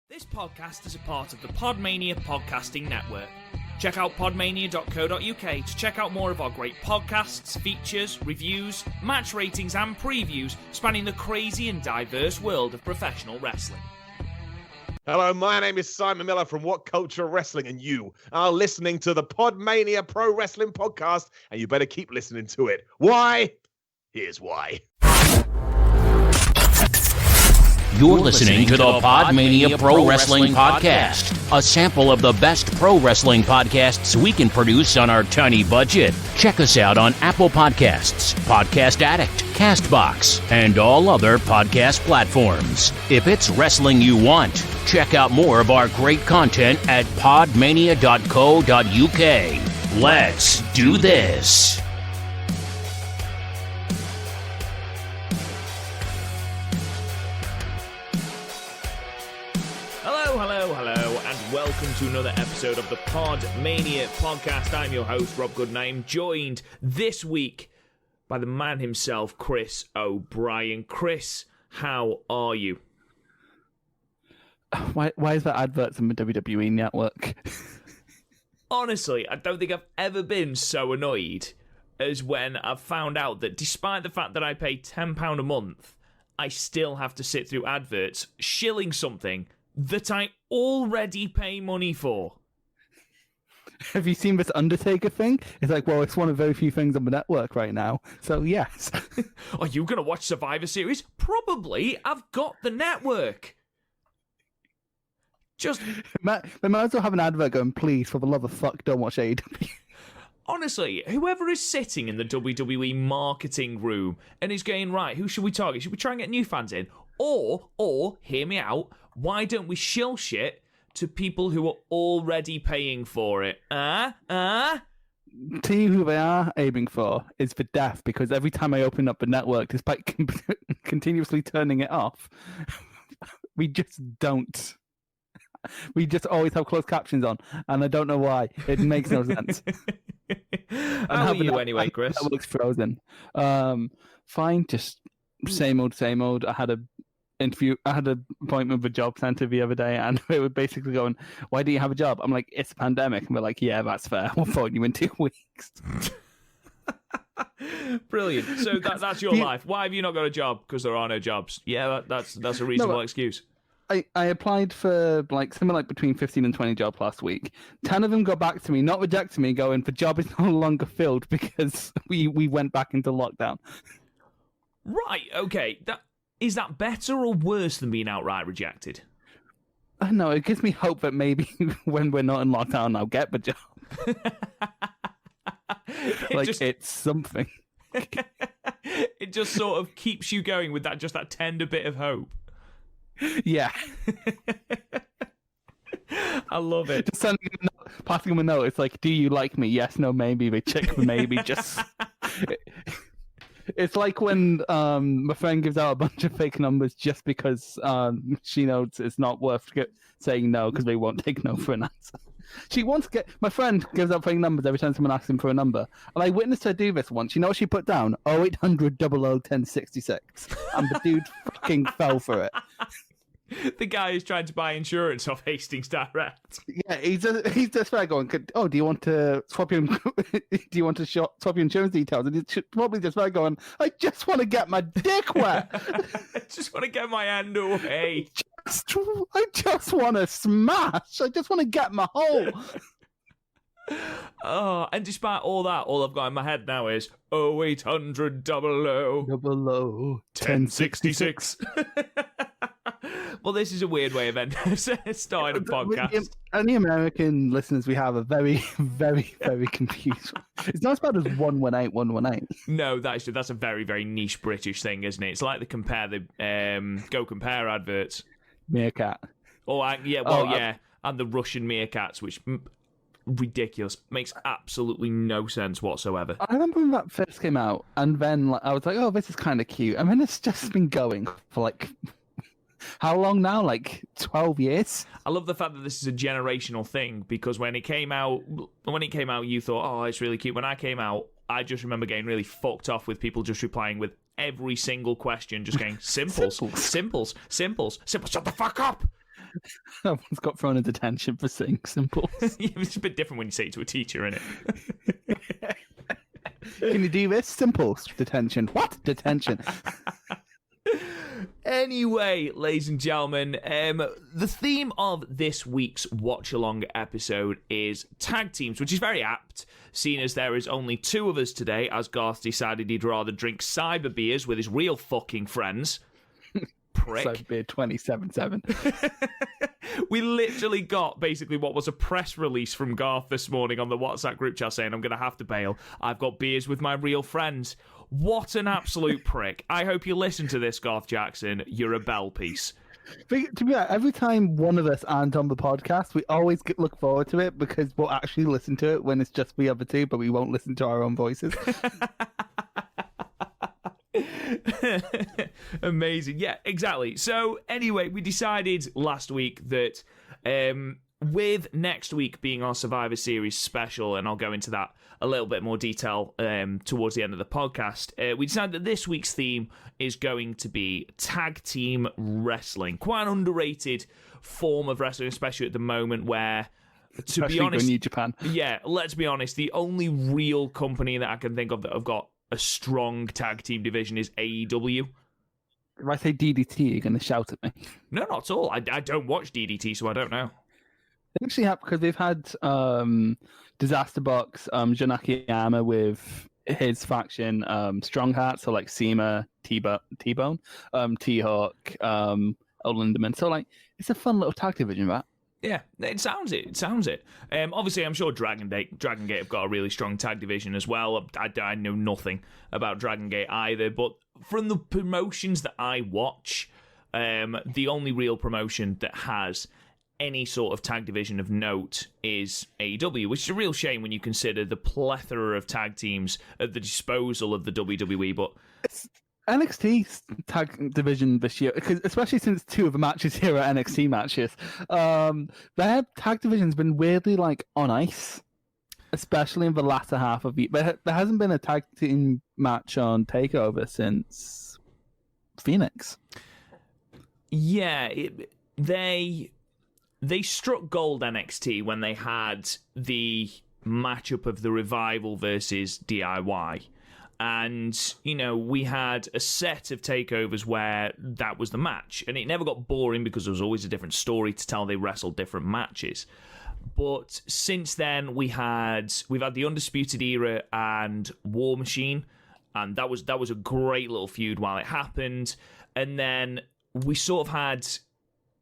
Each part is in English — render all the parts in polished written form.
This podcast is a part of the PodMania Podcasting Network. Check out podmania.co.uk to check out more of our great podcasts, features, reviews, match ratings and previews spanning the crazy and diverse world of professional wrestling. Hello, my name is Simon Miller from What Culture Wrestling, and you are listening to the PodMania Pro Wrestling Podcast, and you better keep listening to it. Why? Here's why. You're listening to the PodMania Pro Wrestling Podcast, a sample of the best pro wrestling podcasts we can produce on our tiny budget. Check us out on Apple Podcasts, Podcast Addict, CastBox, and all other podcast platforms. If it's wrestling you want, check out more of our great content at podmania.co.uk. Let's do this. Hello, and welcome to another episode of the PodMania Podcast. I'm your host, Rob Goodname, joined this week by the man himself, Chris O'Brien. Chris, how are you? Why is that adverts on the WWE network? Honestly, I don't think I've ever been so annoyed as when I've found out that despite the fact that I pay £10 a month, I still have to sit through adverts shilling something that I already pay money for. Have you seen this Undertaker thing? It's like, well, it's one of very few things on the network right now. So, yes. Are you going to watch Survivor Series? Probably. I've got the network. Just... They might as well have an advert going, please, for the love of fuck, don't watch AEW. Honestly, whoever is sitting in the WWE marketing room and is going, right, who should we target? Should we try and get new fans in? Or, hear me out, why don't we shill shit to people who are already paying for it? Tell you who they are aiming for is the deaf, because every time I open up the network, despite continuously turning it off, we just don't. We just always have closed captions on, and I don't know why. It makes no sense. How are you anyway, Chris? That looks frozen. Fine, just same old. I had an appointment with a job centre the other day, and they were basically going, why do you have a job? I'm like, it's a pandemic. And we're like, yeah, that's fair. We'll phone you in 2 weeks. Brilliant. So that's your life. Why have you not got a job? Because there are no jobs. Yeah, that's a reasonable excuse. I applied for something like between 15 and 20 jobs last week. 10 of them got back to me, not rejecting me, going, the job is no longer filled because we went back into lockdown. Right, okay. Is that better or worse than being outright rejected? I don't know. It gives me hope that maybe when we're not in lockdown, I'll get the job. It's something. It just sort of keeps you going with that tender bit of hope. Yeah. I love it. Just passing them a note. It's like, do you like me? Yes, no, maybe. They check for maybe. Just... It's like when my friend gives out a bunch of fake numbers just because she knows it's not worth saying no because they won't take no for an answer. My friend gives out fake numbers every time someone asks him for a number. And I witnessed her do this once. You know what she put down? 0800 1066. And the dude fucking fell for it. The guy who's trying to buy insurance off Hastings Direct. Yeah, he's just there going, oh, do you want to swap your swap your insurance details? And he's probably just there going, I just want to get my dick wet. I just want to get my hand away. I just want to smash. I just want to get my hole. Oh, and despite all that, all I've got in my head now is 0800 00 1066. Well, this is a weird way of starting a podcast. Any American listeners we have are very, very, very confused. It's not as bad as 118, 118. No, that's a very, very niche British thing, isn't it? It's like the Go Compare adverts. Meerkat. And the Russian meerkats, which ridiculous. Makes absolutely no sense whatsoever. I remember when that first came out, and then I was like, oh, this is kind of cute. I mean, it's just been going for how long now? 12 years? I love the fact that this is a generational thing, because when it came out, you thought, oh, it's really cute. When I came out, I just remember getting really fucked off with people just replying with every single question, just going, simples, simples, simples, simples, shut the fuck up. Someone's got thrown in detention for saying simples. It's a bit different when you say it to a teacher, isn't it? Can you do this? Simples. Detention. What? Detention. Anyway, ladies and gentlemen, the theme of this week's watch-along episode is tag teams, which is very apt, seeing as there is only two of us today, as Garth decided he'd rather drink cyber beers with his real fucking friends. Prick. Cyber beer 27/7. We literally got basically what was a press release from Garth this morning on the WhatsApp group chat saying, I'm going to have to bail. I've got beers with my real friends. What an absolute prick. I hope you listen to this, Garth Jackson. You're a bell piece. But to be honest, every time one of us aren't on the podcast, we always look forward to it because we'll actually listen to it when it's just the other two, but we won't listen to our own voices. Amazing. Yeah, exactly. So anyway, we decided last week that with next week being our Survivor Series special, and I'll go into that a little bit more detail towards the end of the podcast, we decided that this week's theme is going to be tag team wrestling. Quite an underrated form of wrestling, especially at the moment where, to be honest, New Japan. Yeah, let's be honest, the only real company that I can think of that have got a strong tag team division is AEW. If I say DDT, you're going to shout at me. No, not at all. I don't watch DDT, so I don't know. They actually have, because they've had Disaster Box, Jun Akiyama with his faction, Strong Heart, so like Seema, T-Bone, T-Hawk, Old Lindemann. So like, it's a fun little tag division, that. Yeah, it sounds it. Obviously, I'm sure Dragon Gate have got a really strong tag division as well. I know nothing about Dragon Gate either, but from the promotions that I watch, the only real promotion that has any sort of tag division of note is AEW, which is a real shame when you consider the plethora of tag teams at the disposal of the WWE. But NXT's tag division this year, especially since two of the matches here are NXT matches, their tag division's been weirdly like on ice, especially in the latter half of the year. There hasn't been a tag team match on TakeOver since Phoenix. Yeah, they struck gold NXT when they had the matchup of the Revival versus DIY. And, you know, we had a set of takeovers where that was the match. And it never got boring because there was always a different story to tell. They wrestled different matches. But since then, we've had the Undisputed Era and War Machine. And that was a great little feud while it happened. And then we sort of had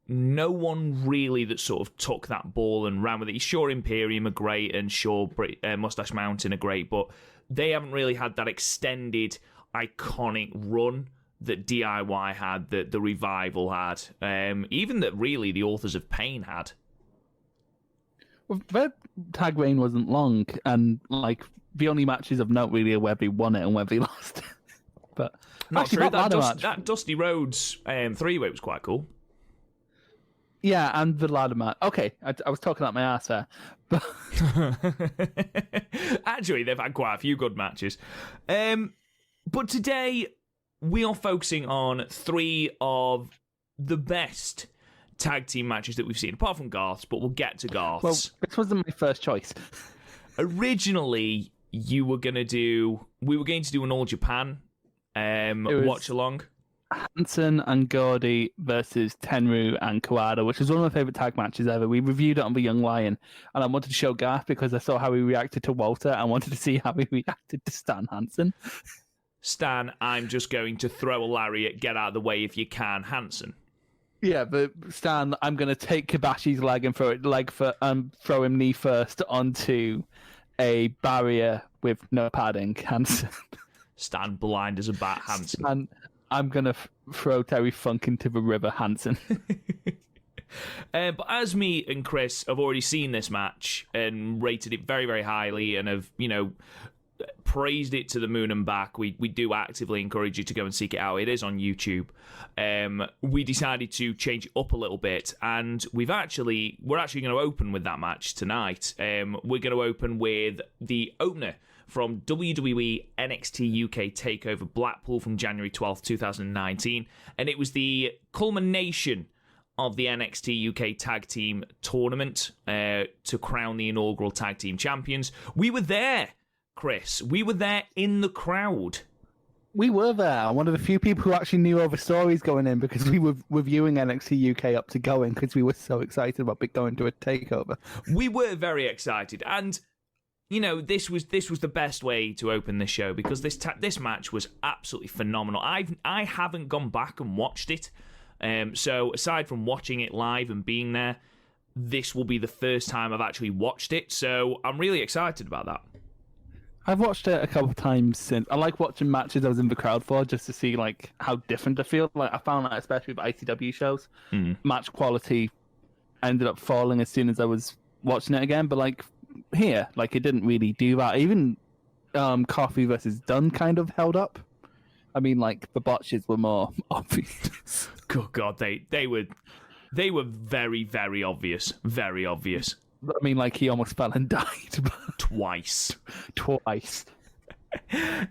no one really that sort of took that ball and ran with it. Sure, Imperium are great, and sure, Moustache Mountain are great, but they haven't really had that extended, iconic run that DIY had, that the Revival had, even that really the Authors of Pain had. Well, their tag reign wasn't long, and like the only matches of note really are where they won it and where they lost. But not actually, true. That Dusty Rhodes three-way was quite cool. Yeah, and the ladder match. Okay, I was talking out my ass there. But actually, they've had quite a few good matches. But today, we are focusing on three of the best tag team matches that we've seen, apart from Garth's, but we'll get to Garth's. Well, this wasn't my first choice. Originally, we were going to do an All Japan watch along. Hansen and Gordy versus Tenryu and Kawada, which is one of my favourite tag matches ever. We reviewed it on The Young Lion, and I wanted to show Garth because I saw how he reacted to Walter. I wanted to see how he reacted to Stan Hansen. Stan, I'm just going to throw a lariat, get out of the way if you can, Hansen. Yeah, but Stan, I'm going to take Kibashi's leg and throw him knee first onto a barrier with no padding, Hansen. Stan blind as a bat, Hansen. I'm going to throw Terry Funk into the river, Hansen. But as me and Chris have already seen this match and rated it very, very highly and have, praised it to the moon and back, we do actively encourage you to go and seek it out. It is on YouTube. We decided to change it up a little bit, and we're actually going to open with that match tonight. We're going to open with the opener from WWE NXT UK TakeOver Blackpool from January 12th, 2019. And it was the culmination of the NXT UK Tag Team Tournament to crown the inaugural Tag Team Champions. We were there, Chris. We were there in the crowd. We were there. One of the few people who actually knew all the stories going in because we were reviewing NXT UK up to going because we were so excited about going to a takeover. We were very excited, and you know this was the best way to open this show because this match was absolutely phenomenal. I haven't gone back and watched it, so aside from watching it live and being there, this will be the first time I've actually watched it. So I'm really excited about that. I've watched it a couple of times since. I like watching matches I was in the crowd for just to see like how different I feel. Like I found that especially with ICW shows, match quality ended up falling as soon as I was watching it again. But like here, like it didn't really do that. Even Coffee versus Dunn kind of held up. I mean, like the botches were more obvious. Good God, they were very, very obvious. Very obvious. I mean, like he almost fell and died. Twice.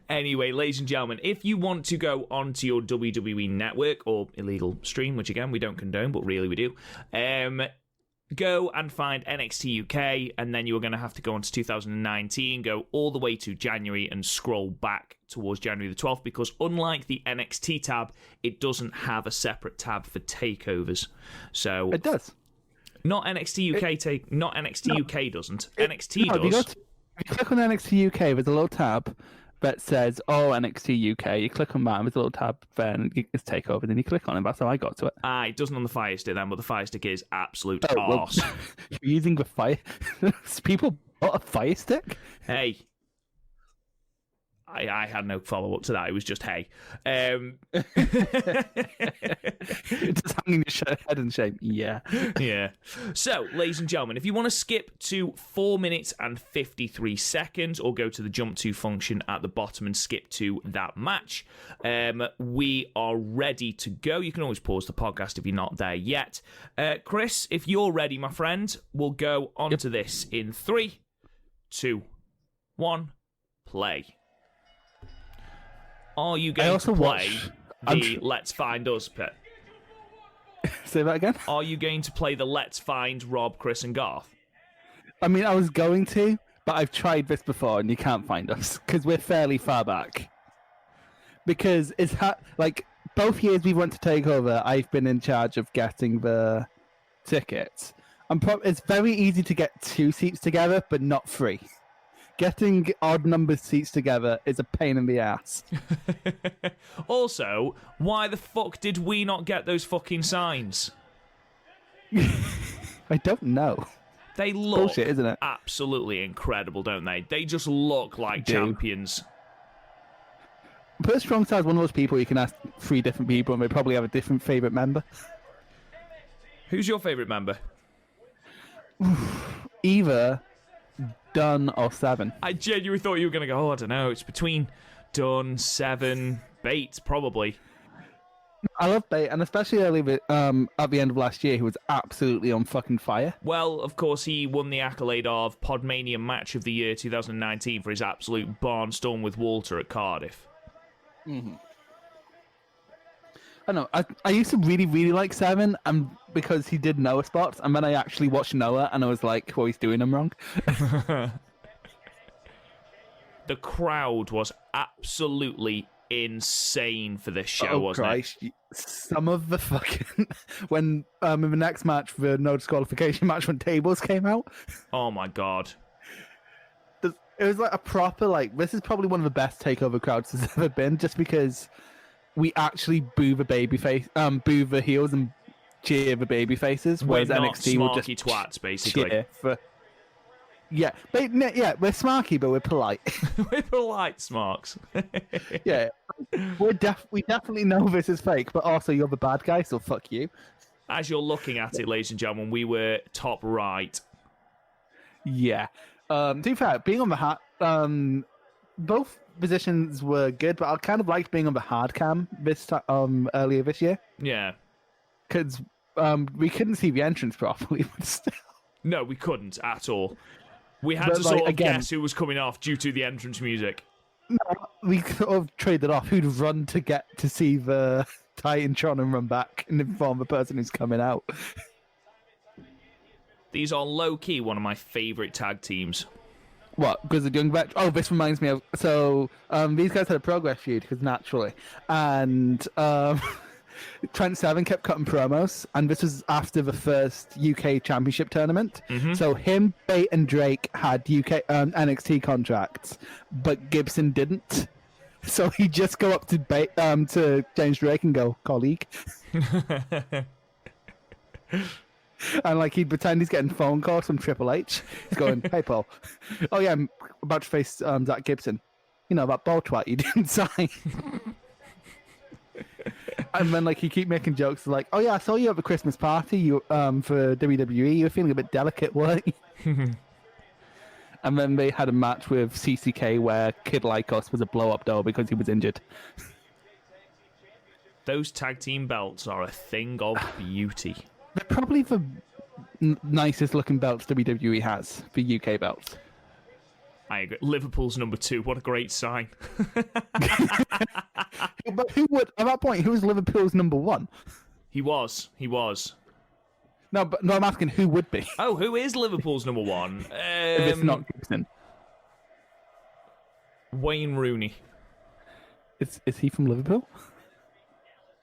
Anyway, ladies and gentlemen, if you want to go onto your WWE network or illegal stream, which again we don't condone, but really we do, go and find NXT UK, and then you're going to have to go onto 2019, go all the way to January and scroll back towards January the 12th, because unlike the NXT tab, it doesn't have a separate tab for takeovers. So it does. Not NXT UK not NXT UK doesn't. NXT does. If you click on NXT UK, there's a little tab that says, NXT UK. You click on that, and there's a little tab then it's takeover, then you click on it. That's how I got to it. It doesn't on the Fire Stick then, but the Fire Stick is absolute arse. Well, you're using the Fire... People bought a Fire Stick? Hey. I had no follow-up to that. It was just, hey. Just hanging your head in shame. Yeah. Yeah. So, ladies and gentlemen, if you want to skip to 4 minutes and 53 seconds or go to the jump to function at the bottom and skip to that match, we are ready to go. You can always pause the podcast if you're not there yet. Chris, if you're ready, my friend, we'll go on to this in 3, 2, 1, play. Are you going to play the Let's Find Us pit? Say that again? Are you going to play the Let's Find Rob, Chris, and Garth? I mean, I was going to, but I've tried this before and you can't find us because we're fairly far back. Because it's like both years we went to Takeover, I've been in charge of getting the tickets. It's very easy to get 2 seats together, but not 3. Getting odd numbered seats together is a pain in the ass. Also, why the fuck did we not get those fucking signs? I don't know. They look bullshit, isn't it? Absolutely incredible, don't they? They just look like champions. But Strong Style is one of those people you can ask 3 different people and they probably have a different favourite member. Who's your favourite member? Either Dunn or Seven. I genuinely thought you were going to go, I don't know, it's between Dunn, Seven, Bates, probably. I love Bates, and especially early at the end of last year, he was absolutely on fucking fire. Well, of course, he won the accolade of PodMania Match of the Year 2019 for his absolute barnstorm with Walter at Cardiff. Mm-hmm. I know. I used to really, really like Seven, and because he did Noah spots, and then I actually watched Noah, and I was like, well, he's doing them wrong. The crowd was absolutely insane for this show, wasn't Christ. It? Some of the fucking... when, in the next match, the no disqualification match, when tables came out. Oh, my God. It was like a proper, like, this is probably one of the best takeover crowds there's ever been, just because... we actually boo the heels and cheer the baby faces, whereas NXT will just twats, basically. Cheer for... Yeah, we're smarky, but we're polite. We're polite, smarks. Yeah, we definitely know this is fake, but also you're the bad guy, so fuck you. As you're looking at it, ladies and gentlemen, we were top right. Yeah. To be fair, being on the hat, both positions were good, but I kind of liked being on the hard cam earlier this year. Yeah, because we couldn't see the entrance properly. But still, no, we couldn't at all. We had to sort of guess who was coming off due to the entrance music. No, we sort of traded off who'd run to get to see the Titantron and run back and inform the person who's coming out. These are low-key one of my favourite tag teams. What? Grizzled Young Vets? Oh, this reminds me of... So, these guys had a Progress feud, because naturally. And Trent Seven kept cutting promos, and this was after the first UK Championship tournament. Mm-hmm. So him, Bate, and Drake had UK NXT contracts, but Gibson didn't. So he'd just go up to James Drake and go, colleague. And like he'd pretend he's getting phone calls from Triple H. He's going, "Hey Paul, oh yeah, I'm about to face Zach Gibson. You know that ball twat you didn't sign." And then like he keep making jokes like, "Oh yeah, I saw you at the Christmas party. You for WWE. You were feeling a bit delicate, weren't you?" And then they had a match with CCK where Kid Lycos was a blow-up doll because he was injured. Those tag team belts are a thing of beauty. They're probably the nicest looking belts WWE has, the UK belts. I agree. Liverpool's number 2. What a great sign. But who would, at that point, who was Liverpool's number 1? He was. No, I'm asking who would be. Oh, who is Liverpool's number 1? If it's not Gibson. Wayne Rooney. Is he from Liverpool?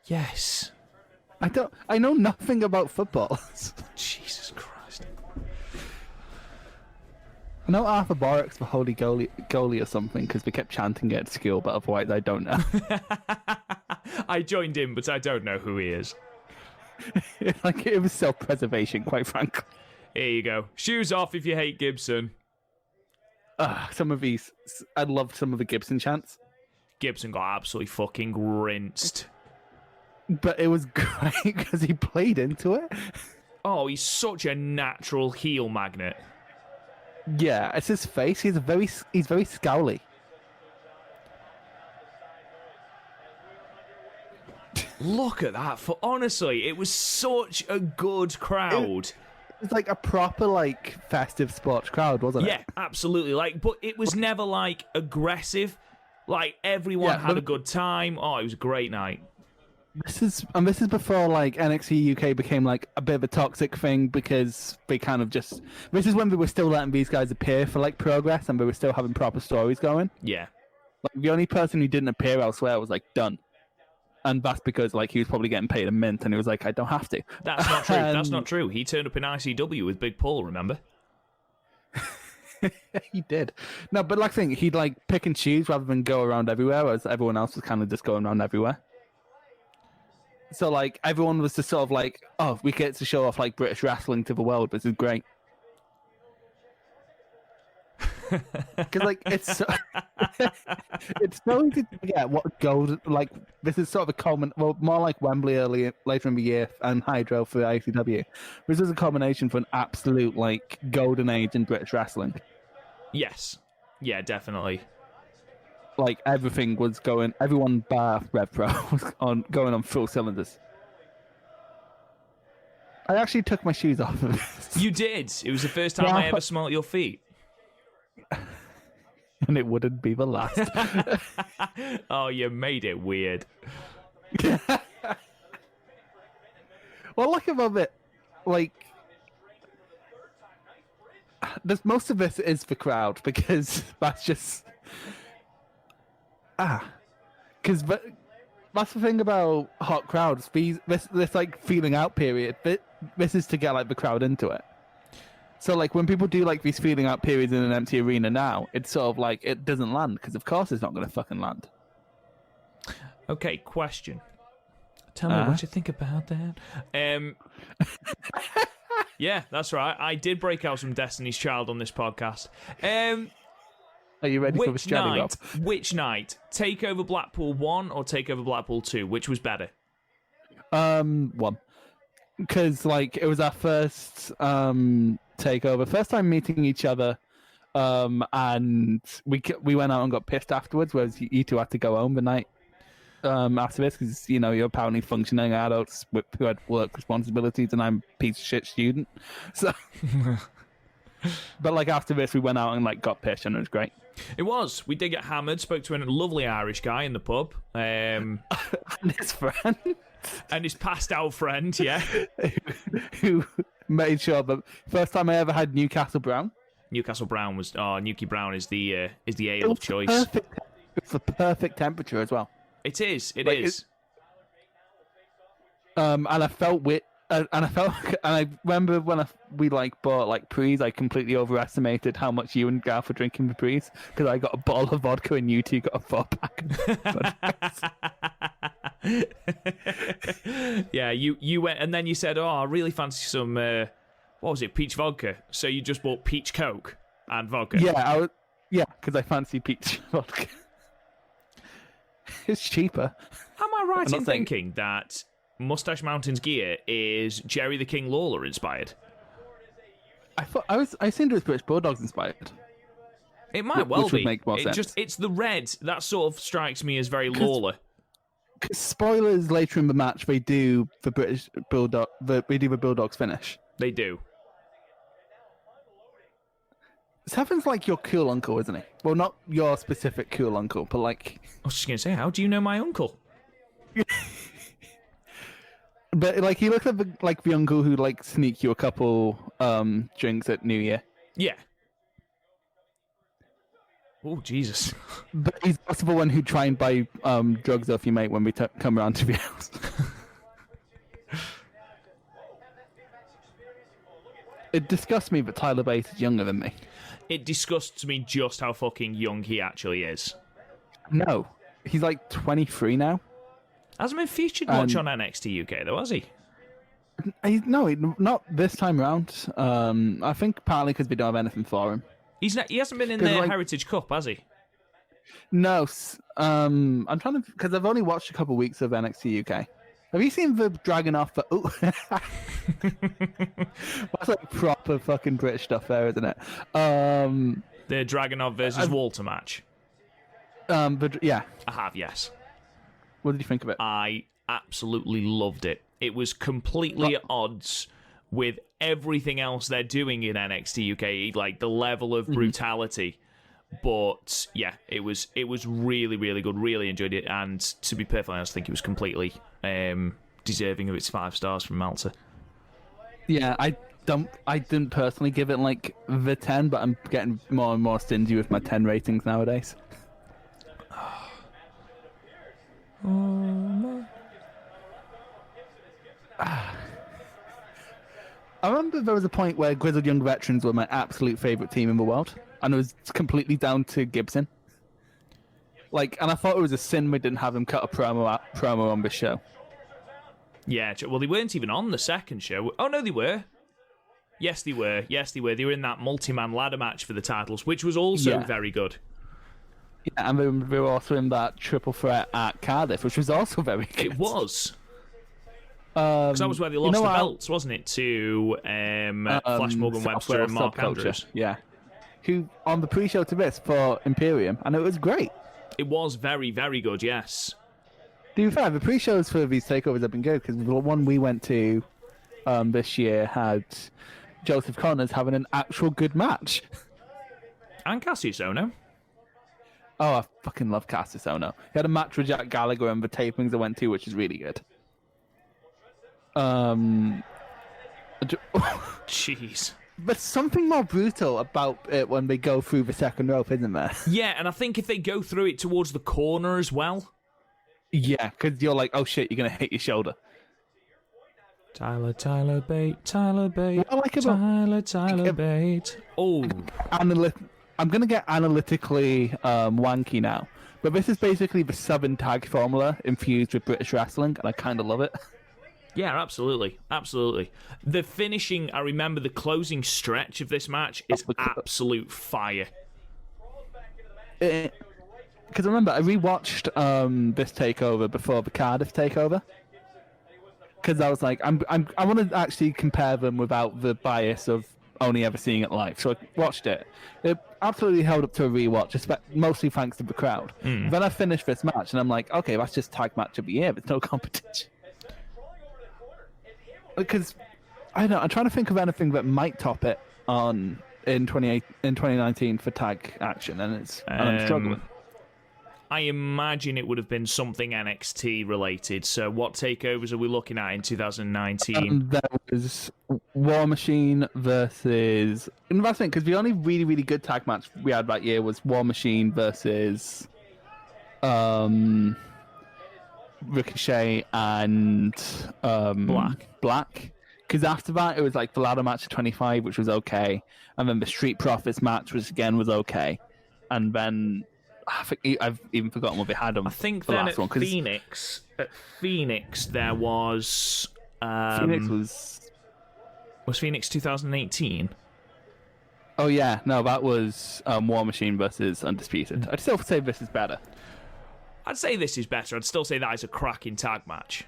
Yes. I know nothing about football. Jesus Christ. I know Arthur Borwick's the holy goalie or something because we kept chanting it at school, but otherwise I don't know. I joined in, but I don't know who he is. Like it was self-preservation, quite frankly. Here you go. Shoes off if you hate Gibson. Some of these, I loved some of the Gibson chants. Gibson got absolutely fucking rinsed. But it was great because he played into it. Oh, he's such a natural heel magnet. Yeah, it's his face. He's very scowly. Look at that. Honestly, it was such a good crowd. It was like a proper like festive sports crowd, wasn't it? Yeah, absolutely. But it was never like aggressive. Like everyone had a good time. Oh, it was a great night. This is before like NXT UK became like a bit of a toxic thing because they kind of just. This is when they were still letting these guys appear for like Progress and they were still having proper stories going. Yeah. Like the only person who didn't appear elsewhere was like Dunn, and that's because like he was probably getting paid a mint and he was like, I don't have to. That's not true. That's not true. He turned up in ICW with Big Paul. Remember? He did. No, but like I think he'd like pick and choose rather than go around everywhere, whereas everyone else was kind of just going around everywhere. So, like, everyone was just sort of like, oh, we get to show off, like, British wrestling to the world. This is great. Because, like, it's so... it's so easy to forget what gold... Like, this is sort of a common... Well, more like Wembley later in the year and Hydro for ICW. This is a combination for an absolute, like, golden age in British wrestling. Yes. Yeah, definitely. Like everything was going, everyone bar Rev Pro was going on full cylinders. I actually took my shoes off of this. You did. It was the first time I ever smelled your feet. And it wouldn't be the last. Oh, you made it weird. Well, look about it. Like, most of this is for crowd because that's just. Because that's the thing about hot crowds. This like feeling out period. This is to get like the crowd into it. So like when people do like these feeling out periods in an empty arena now, it's sort of like it doesn't land because of course it's not going to fucking land. Okay, question. Tell me what you think about that. Yeah, that's right. I did break out some Destiny's Child on this podcast. Are you ready for this journey, Rob? Which night? Takeover Blackpool 1 or Takeover Blackpool 2? Which was better? 1. Because, like, it was our first takeover. First time meeting each other. And we went out and got pissed afterwards, whereas you two had to go home the night after this because, you know, you're apparently functioning adults who had work responsibilities and I'm a piece of shit student. So... But like after this, we went out and like got pissed, and it was great. It was. We did get hammered. Spoke to a lovely Irish guy in the pub. And his friend. And his passed out friend, yeah. who made sure that first time I ever had Newcastle Brown. Newcastle Brown was Newkie Brown is the ale of choice. It's the perfect temperature as well. It is. It is. And I felt and I remember when we like bought like Prees, I completely overestimated how much you and Garth were drinking the Prees because I got a bottle of vodka and you two got a 4-pack. Yeah, you went and then you said, "Oh, I really fancy some what was it, peach vodka?" So you just bought peach Coke and vodka. Yeah, because I fancy peach vodka. It's cheaper. Am I right in thinking that Moustache Mountain's gear is Jerry the King Lawler inspired? I seemed it was British Bulldogs inspired. It might well be. Would make more sense. It's the red that sort of strikes me as very Lawler. Spoilers later in the match, they do the British Bulldog. They do the Bulldogs finish. They do. Seven's like your cool uncle, isn't he? Well, not your specific cool uncle, but like. I was just gonna say, how do you know my uncle? But like he looks like the uncle who like sneak you a couple drinks at New Year. Yeah. Oh Jesus! But he's also the one who try and buy drugs off your mate when we come around to the house. It disgusts me that Tyler Bates is younger than me. It disgusts me just how fucking young he actually is. No, he's like 23 now. Hasn't been featured much on NXT UK though, has he? No, not this time around. I think partly because we don't have anything for him. He hasn't been in the Heritage Cup, has he? No, I'm trying to because I've only watched a couple of weeks of NXT UK. Have you seen the Dragunov? That's like proper fucking British stuff there, isn't it? The Dragunov versus Walter match. Yeah. I have, yes. What did you think of it? I absolutely loved it. It was completely at odds with everything else they're doing in NXT UK, like the level of brutality. But yeah, it was really, really good. Really enjoyed it, and to be perfectly honest, I think it was completely deserving of its 5 stars from Malta. Yeah, I didn't personally give it like the 10, but I'm getting more and more stingy with my 10 ratings nowadays. I remember there was a point where Grizzled Young Veterans were my absolute favourite team in the world, and it was completely down to Gibson. And I thought it was a sin we didn't have him cut a promo on this show. Yeah, well, they weren't even on the second show. Oh, no, they were. Yes, they were. They were in that multi-man ladder match for the titles, which was also very good. Yeah, and they were also in that triple threat at Cardiff, which was also very good. It was. Because that was where they lost the belts, wasn't it, to Flash Morgan Webster and Mark Andrews. Yeah. Who, on the pre-show to this, for Imperium, and it was great. It was very, very good, yes. To be fair, the pre-shows for these takeovers have been good, because the one we went to this year had Joseph Connors having an actual good match. And Cassius Ohno. Oh, I fucking love Cassius Ohno. He had a match with Jack Gallagher and the tapings I went to, which is really good. Jeez. There's something more brutal about it when they go through the second rope, isn't there? Yeah, and I think if they go through it towards the corner as well. Yeah, because you're like, oh shit, you're going to hit your shoulder. Tyler Bate. What I like about Tyler Bate. Oh. I'm going to get analytically wanky now, but this is basically the Southern tag formula infused with British wrestling, and I kind of love it. Yeah, absolutely. The finishing, I remember the closing stretch of this match is absolute fire. Because I remember I rewatched this takeover before the Cardiff takeover. Because I was like, I want to actually compare them without the bias of only ever seeing it live. So I watched it. It absolutely held up to a rewatch, mostly thanks to the crowd. Then I finished this match and I'm like, okay, that's just tag match of the year. There's no competition. Because I don't know, I'm trying to think of anything that might top it on in 2019 for tag action, and I'm struggling. I imagine it would have been something NXT related. So what takeovers are we looking at in 2019? There was War Machine versus... And that's the thing, because the only really, really good tag match we had that year was War Machine versus Ricochet and Black. Because after that, it was like the ladder match at 25, which was okay. And then the Street Profits match, which again was okay. And then... I think I've even forgotten what they had on. I think the then last at one, Phoenix there was Phoenix was Phoenix 2018. Oh yeah, no, that was War Machine versus Undisputed. I'd still say this is better. I'd say this is better. I'd still say that is a cracking tag match.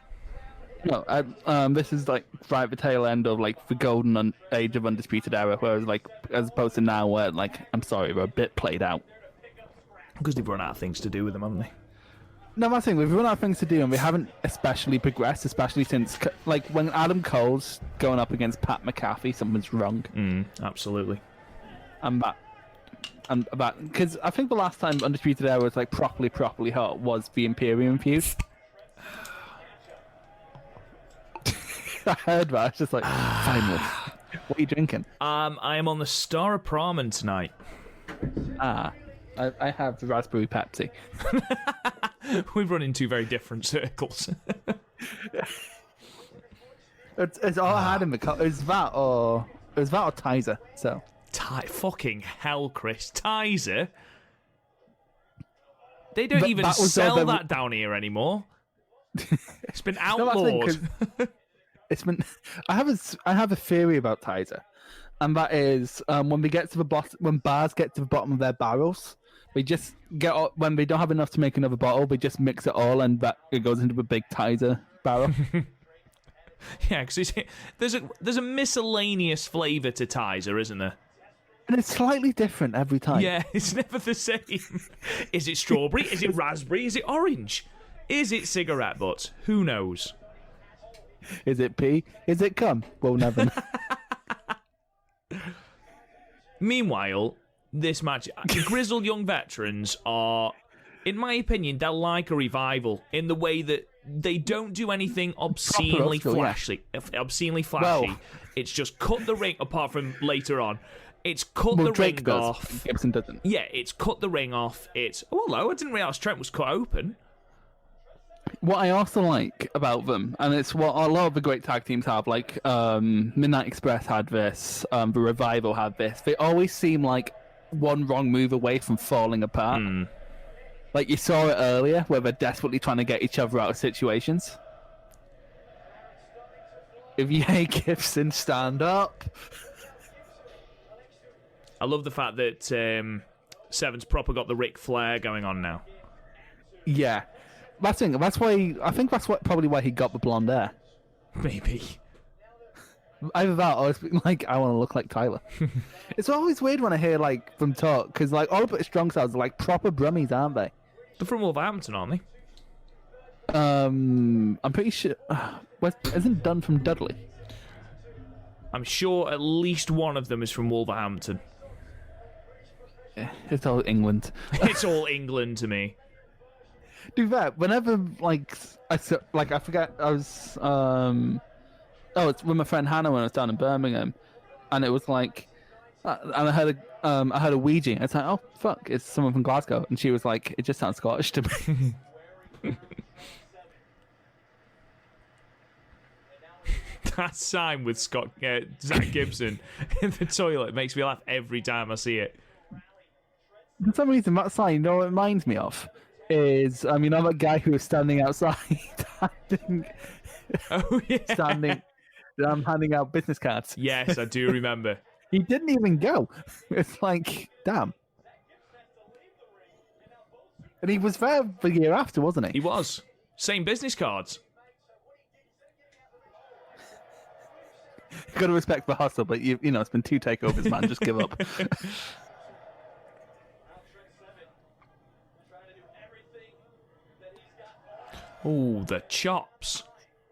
No, this is like right at the tail end of like the golden age of Undisputed era, whereas like as opposed to now where like I'm sorry, we're a bit played out. Because they've run out of things to do with them, haven't they? No, my thing, we've run out of things to do, and we haven't especially progressed, especially since, like, when Adam Cole's going up against Pat McAfee, something's wrong. Absolutely. And that, because I think the last time Undisputed Era was, like, properly hot was the Imperium feud. I heard that, I was just like, finally. What are you drinking? I am on the Star of Brahman tonight. I have the raspberry Pepsi. We've run in two very different circles. It's all I had in the cup. It was that or Tizer. So fucking hell, Chris, Tizer. They don't even that sell that down here anymore. It's been outlawed. It's been. I have a theory about Tizer, and that is when we get to the bottom, when bars get to the bottom of their barrels. We just when they don't have enough to make another bottle, we just mix it all and it goes into a big Tizer barrel. Yeah, because there's a miscellaneous flavour to Tizer, isn't there? And it's slightly different every time. Yeah, it's never the same. Is it strawberry? Is it raspberry? Is it orange? Is it cigarette butts? Who knows? Is it pee? Is it cum? We'll never know. Meanwhile... This match, the Grizzled Young Veterans are, in my opinion, they're like a revival in the way that they don't do anything obscenely flashy. Obscenely flashy. Well, it's just cut the ring, apart from later on. It's cut the Drake ring does. off. Gibson doesn't. Yeah, it's cut the ring off. Although I didn't realise Trent was cut open. What I also like about them, and it's what a lot of the great tag teams have, like Midnight Express had this, the Revival had this. They always seem like one wrong move away from falling apart. Like you saw it earlier, where they're desperately trying to get each other out of situations. If you hate Gibson, stand up. I love the fact that Seven's proper got the Ric Flair going on now. Yeah, that's why I think that's probably why he got the blonde hair. Maybe. Either that or it's like, I want to look like Tyler. It's always weird when I hear like them talk, because like all the strong styles are like proper brummies, aren't they? They're from Wolverhampton, aren't they? I'm pretty sure. Isn't Dunn from Dudley? I'm sure at least one of them is from Wolverhampton. Yeah, it's all England. It's all England to me. Do that whenever I forget I was it's with my friend Hannah when I was down in Birmingham, and it was like, and I heard a Ouija. It's like, oh fuck, it's someone from Glasgow, and she was like, it just sounds Scottish to me. That sign with Zach Gibson in the toilet makes me laugh every time I see it. For some reason, that sign, you know what it reminds me of? Is, that guy who was standing outside, handing out business cards. Yes, I do remember. He didn't even go. It's like, damn. And he was there the year after, wasn't he? He was. Same business cards. Got to respect the hustle, but it's been 2 takeovers, man. Just give up. Oh, the chops.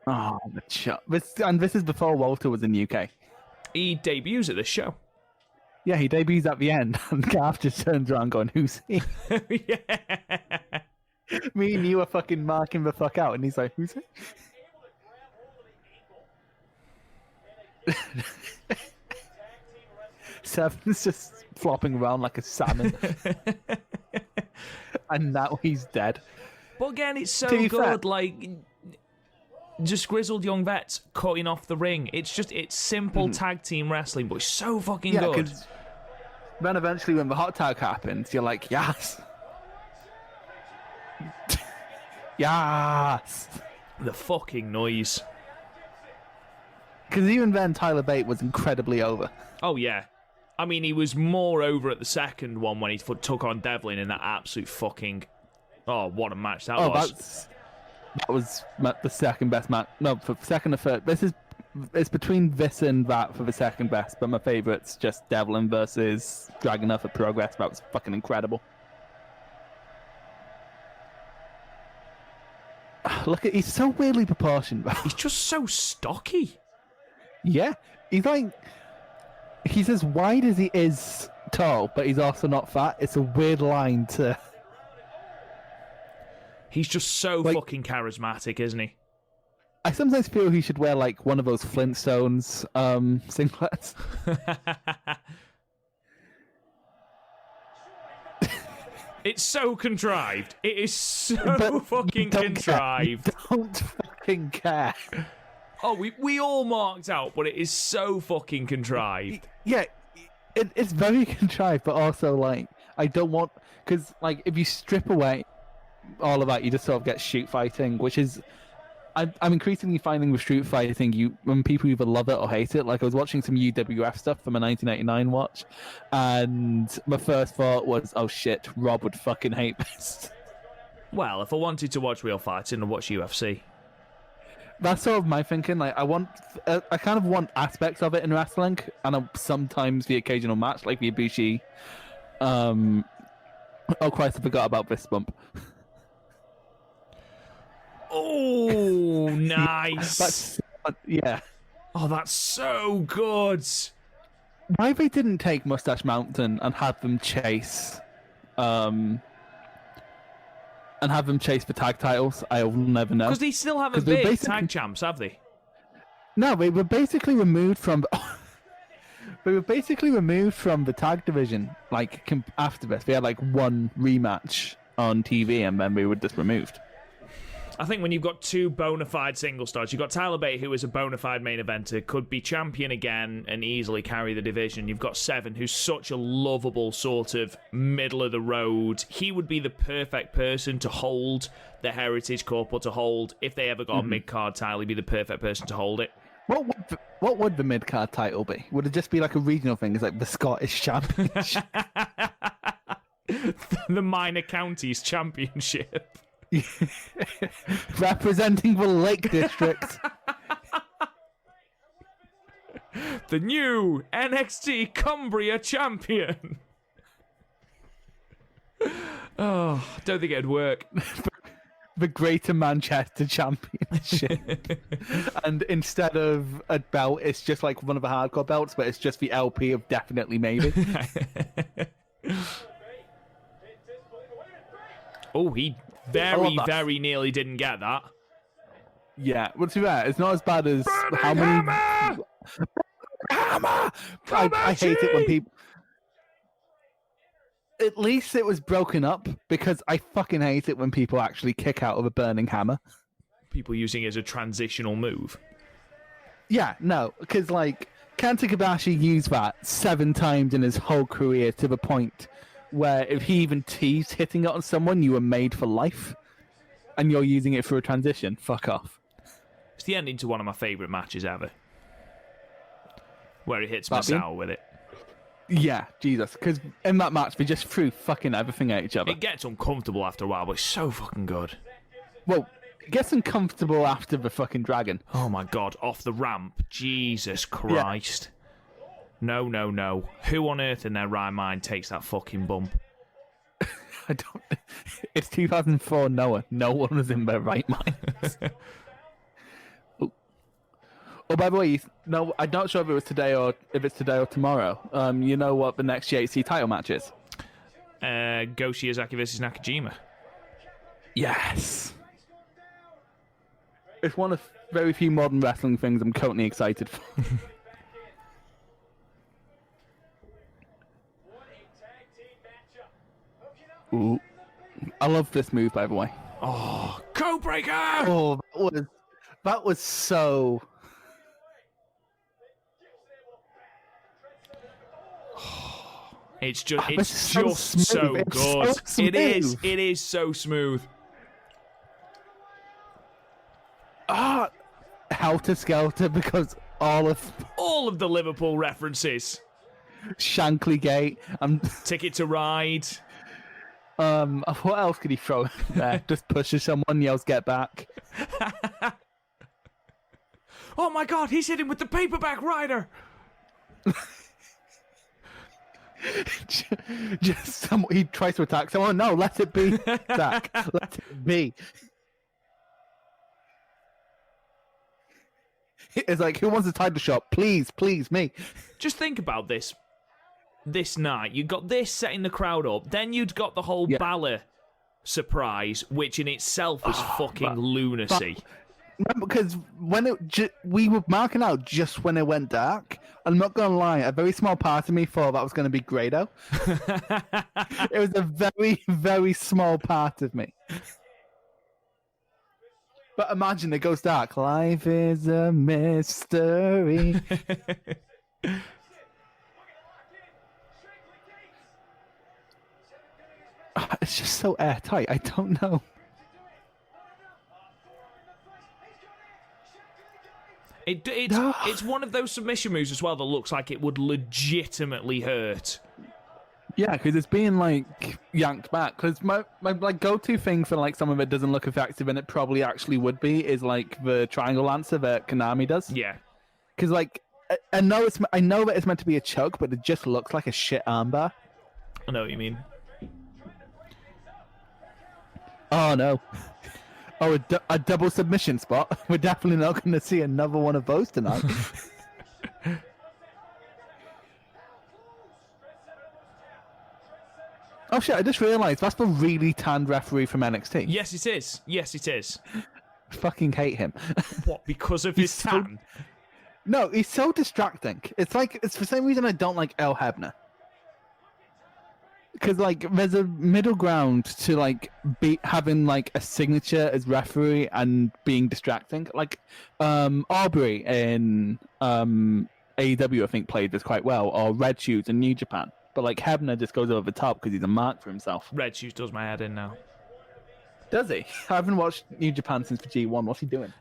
Oh, the chops. And this is before Walter was in the UK. He debuts at this show. Yeah, he debuts at the end, and Garth just turns around going, "Who's he?" Yeah. Me and you are fucking marking the fuck out, and he's like, "Who's he?" Seven's just flopping around like a salmon, and now he's dead. But again, it's so To be good. fair- Like, just grizzled young vets cutting off the ring. It's simple tag team wrestling, but it's so fucking Yeah, good. because then eventually when the hot tag happens, you're like, yes. Yes. The fucking noise. Because even then, Tyler Bate was incredibly over. Oh, yeah. I mean, he was more over at the second one when he took on Devlin in that absolute fucking... Oh, what a match that was. That was the second best match. No, for second or third. It's between this and that for the second best, but my favourite's just Devlin versus Dragunov at Progress. That was fucking incredible. Look at, he's so weirdly proportioned. He's just so stocky. Yeah, he's as wide as he is tall, but he's also not fat. It's a weird line to... He's just so fucking charismatic, isn't he? I sometimes feel he should wear like one of those Flintstones singlets. It's so contrived. It is so fucking contrived. Don't fucking care. Oh, we all marked out, but it is so fucking contrived. Yeah, it's very contrived, but also like I don't want, because like if you strip away all of that, you just sort of get shoot fighting, which is I'm increasingly finding with street fighting, when people either love it or hate it. Like I was watching some UWF stuff from a 1989 watch, and my first thought was, oh shit, Rob would fucking hate this. Well, if I wanted to watch real fighting, I'd watch UFC. That's sort of my thinking. Like I kind of want aspects of it in wrestling, and sometimes the occasional match, like the Ibushi. Oh Christ, I forgot about this bump. Oh, nice. Yeah. Oh, that's so good. Why they didn't take Moustache Mountain and have them chase, and have them chase the tag titles, I will never know. Because they still haven't been tag champs, have they? No, they were basically removed from. They were basically removed from the tag division. Like after this, they had like one rematch on TV, and then they were just removed. I think when you've got two bona fide single stars, you've got Tyler Bate, who is a bona fide main eventer, could be champion again and easily carry the division. You've got Seven, who's such a lovable sort of middle of the road. He would be the perfect person to hold the Heritage Cup, or to hold, if they ever got a mid-card title, he'd be the perfect person to hold it. What would the mid-card title be? Would it just be like a regional thing? It's like the Scottish Championship? The Minor Counties Championship. Representing the Lake District. The new NXT Cumbria champion. Oh, I don't think it'd work. The Greater Manchester Championship. And instead of a belt, it's just like one of the hardcore belts, but it's just the LP of Definitely Maybe. Oh, he very nearly didn't get that. Yeah, well, to be fair, it's not as bad as how many... Hammer! I hate it when people... At least it was broken up, because I fucking hate it when people actually kick out of a burning hammer. People using it as a transitional move. Yeah, no, because like Kenta Kobashi used that 7 times in his whole career, to the point where if he even teased hitting it on someone, you were made for life, and you're using it for a transition. Fuck off. It's the ending to one of my favourite matches ever, where he hits Masao with it. Yeah, Jesus. Because in that match, they just threw fucking everything at each other. It gets uncomfortable after a while, but it's so fucking good. Well, it gets uncomfortable after the fucking dragon. Oh my god, off the ramp. Jesus Christ. Yeah. No. Who on earth in their right mind takes that fucking bump? I don't... It's 2004, Noah. No one was in their right mind. Oh, by the way, no, I'm not sure if it's today or tomorrow. You know what the next GHC title match is? Go Shiozaki versus Nakajima. Yes. It's one of very few modern wrestling things I'm currently excited for. Ooh. I love this move, by the way. Oh, Code Breaker! Oh, that was so... It's just so so good. It is so smooth. Helter Skelter, because all of the Liverpool references. Shankly Gate and Ticket to Ride. What else could he throw there? Just pushes someone, yells "Get back!" Oh my God, he's hitting with the paperback rider. Just he tries to attack someone. No, let it be, Zach. Let it be. It's like, who wants to title shot? Please, me. Just think about this. This night, you got this setting the crowd up. Then you'd got the whole Balor surprise, which in itself was fucking lunacy. Because when we were marking out just when it went dark. I'm not gonna lie, a very small part of me thought that was gonna be Grado. It was a very, very small part of me. But imagine it goes dark. Life is a mystery. It's just so airtight. I don't know. It's one of those submission moves as well that looks like it would legitimately hurt. Yeah, because it's being like yanked back. Because my like go-to thing for like something that doesn't look effective and it probably actually would be is like the triangle lancer that Konami does. Yeah. Because like I know that it's meant to be a choke, but it just looks like a shit armbar. I know what you mean. Oh no. Oh, a double submission spot. We're definitely not going to see another one of those tonight. Oh shit, I just realised that's the really tanned referee from NXT. Yes, it is. Yes, it is. Fucking hate him. What, because of his tan? No, he's so distracting. It's for the same reason I don't like El Hebner. Because like there's a middle ground to like having like a signature as referee and being distracting. Like Aubrey in AEW I think played this quite well, or Red Shoes in New Japan. But like Hebner just goes over the top because he's a mark for himself. Red Shoes does my head in now. Does he? I haven't watched New Japan since the G1. What's he doing?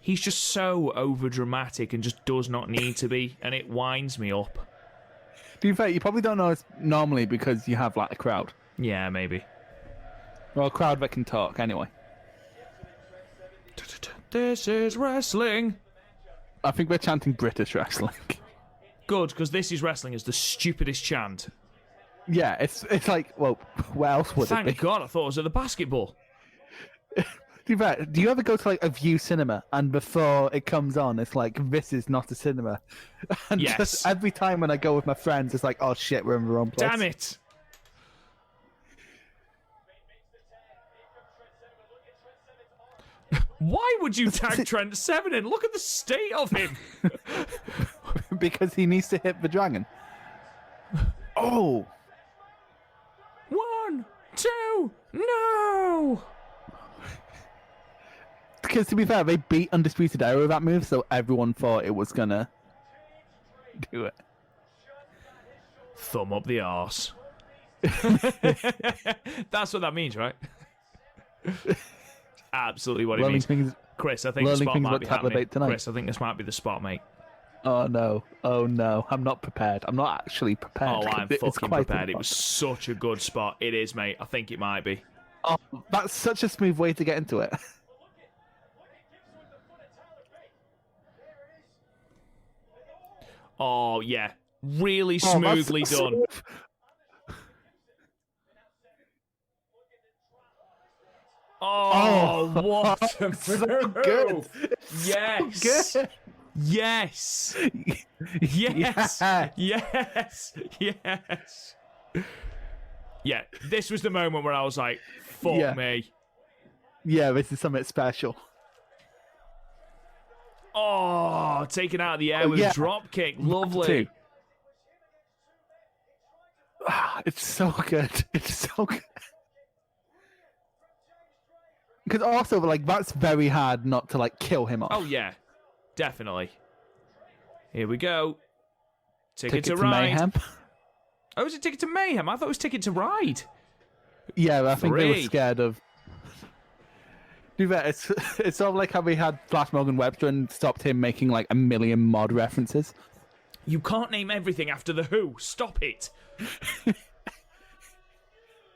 He's just so over dramatic and just does not need to be, and it winds me up. To be fair, you probably don't know it's normally because you have like a crowd. Yeah, maybe. Well, a crowd that can talk anyway. This is wrestling. I think we're chanting British wrestling. Good, because this is wrestling is the stupidest chant. Yeah, it's like, well, where else would it be? Thank God, I thought it was at the basketball. Do you ever go to like a View cinema and before it comes on, it's like, this is not a cinema? And yes. Just every time when I go with my friends, it's like, oh shit, we're in the wrong place. Damn it. Why would you tag Trent Seven in? Look at the state of him. Because he needs to hit the dragon. Oh. 1, 2, no. Because to be fair, they beat Undisputed Era with that move, so everyone thought it was gonna do it. Thumb up the arse. That's what that means, right? Absolutely what it means. Chris, I think the spot might be happening. Chris, I think this might be the spot, mate. Oh no. I'm not prepared. I'm not actually prepared. Oh, I'm fucking prepared. It was such a good spot. It is, mate. I think it might be. Oh, that's such a smooth way to get into it. Oh, yeah. Really smoothly done. Oh, what a so move. good. Yes. So good. Yes. Yes. Yes. Yes. Yeah, this was the moment where I was like, fuck me. Yeah, this is something special. Oh, taken out of the air with a drop kick. Lovely. It's so good. It's so good. Because also, like, that's very hard not to, like, kill him off. Oh, yeah. Definitely. Here we go. Ticket to Ride. Mayhem. Oh, was it Ticket to Mayhem? I thought it was Ticket to Ride. Yeah, I think they were scared of... It's sort of like how we had Flash Morgan Webster and stopped him making, like, a million mod references. You can't name everything after The Who. Stop it.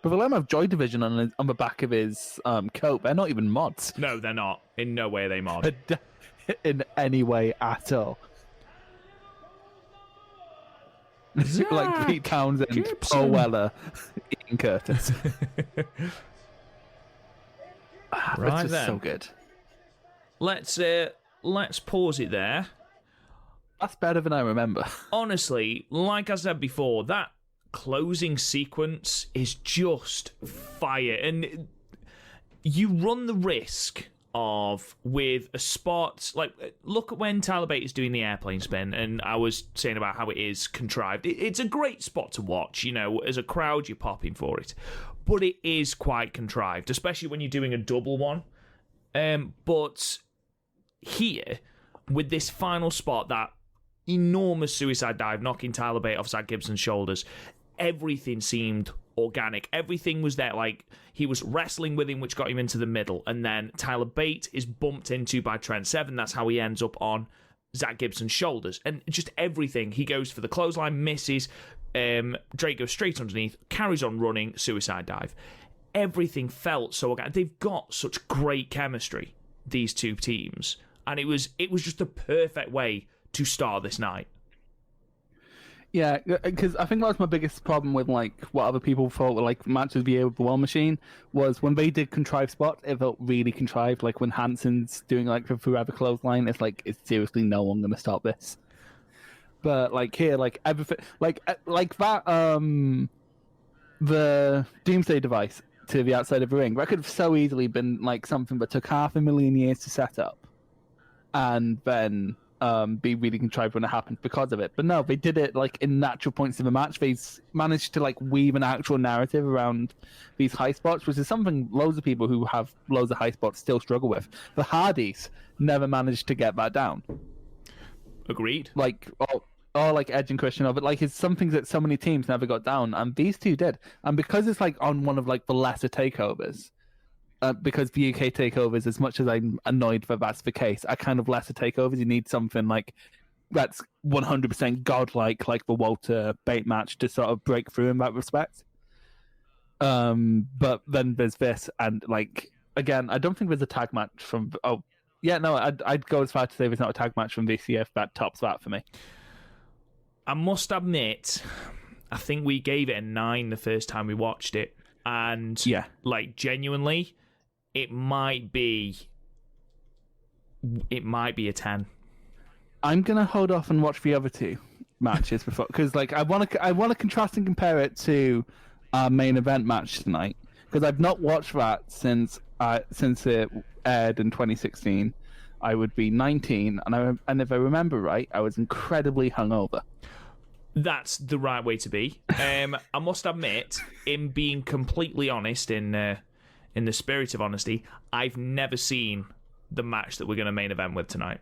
But the lemon of Joy Division on the back of his coat, they're not even mods. No, they're not. In no way are they mod. In any way at all. Like Pete Townsend, Gibson. Paul Weller, Ian Curtis. Right That's then. so good. Let's pause it there. That's better than I remember. Honestly, like I said before, that closing sequence is just fire, and you run the risk of, with a spot like, look at when Tyler Bate is doing the airplane spin, and I was saying about how it is contrived. It's a great spot to watch, you know, as a crowd you're popping for it, but it is quite contrived, especially when you're doing a double one. But here, with this final spot, that enormous suicide dive knocking Tyler Bate off Zach Gibson's shoulders, everything seemed organic. Everything was there. Like, he was wrestling with him, which got him into the middle, and then Tyler Bate is bumped into by Trent Seven. That's how he ends up on Zach Gibson's shoulders, and just everything. He goes for the clothesline, misses. Drake goes straight underneath, carries on running, suicide dive. Everything felt so organic. They've got such great chemistry, these two teams, and it was just the perfect way to start this night. Yeah, because I think that was my biggest problem with, like, what other people thought were, like, matches via the War Machine, was when they did contrived spots, it felt really contrived. Like, when Hansen's doing, like, the Forever Clothesline, it's like, it's seriously no one going to stop this. But, like, here, like, everything, like that, the Doomsday device to the outside of the ring, that could have so easily been, like, something that took 500,000 years to set up, and then be really contrived when it happened because of it. But no, they did it, like, in natural points of the match. They managed to, like, weave an actual narrative around these high spots, which is something loads of people who have loads of high spots still struggle with. The Hardys never managed to get that down. Agreed. Like, or like Edge and Christian, but, like, it's something that so many teams never got down, and these two did. And because it's, like, on one of, like, the lesser takeovers, because the UK takeovers, as much as I'm annoyed that that's the case, are kind of lesser takeovers. You need something like that's 100% godlike, like the Walter Bate match, to sort of break through in that respect. But then there's this, and, like, again, I don't think there's a tag match from. Oh, yeah, no, I'd go as far to say there's not a tag match from VCF that tops that for me. I must admit, I think we gave it a 9 the first time we watched it, and yeah, like, genuinely, it might be a 10. I'm gonna hold off and watch the other two matches before, because, like, I want to contrast and compare it to our main event match tonight, because I've not watched that since it aired in 2016. I would be 19, and if I remember right, I was incredibly hungover. That's the right way to be. I must admit, in being completely honest, in the spirit of honesty, I've never seen the match that we're going to main event with tonight.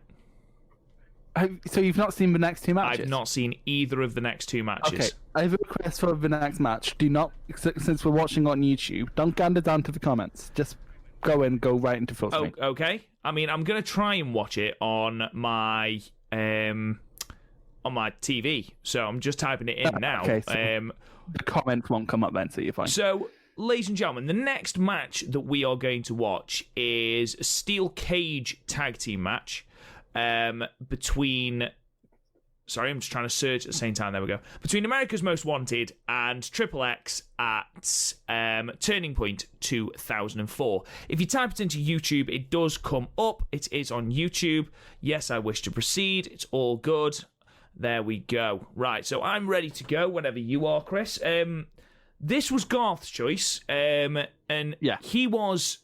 So you've not seen the next two matches? I've not seen either of the next two matches. Okay, I have a request for the next match. Do not, since we're watching on YouTube, don't gander down to the comments. Just go right into full screen. Oh, okay. I mean, I'm going to try and watch it on my TV. So I'm just typing it in now. Okay, so the comments won't come up then, so you're fine. So, ladies and gentlemen, the next match that we are going to watch is a steel cage tag team match between Sorry, I'm just trying to search at the same time. There we go. Between America's Most Wanted and XXX at Turning Point 2004. If you type it into YouTube, it does come up. It is on YouTube. Yes, I wish to proceed. It's all good. There we go. Right, so I'm ready to go whenever you are, Chris. This was Garth's choice. And he was...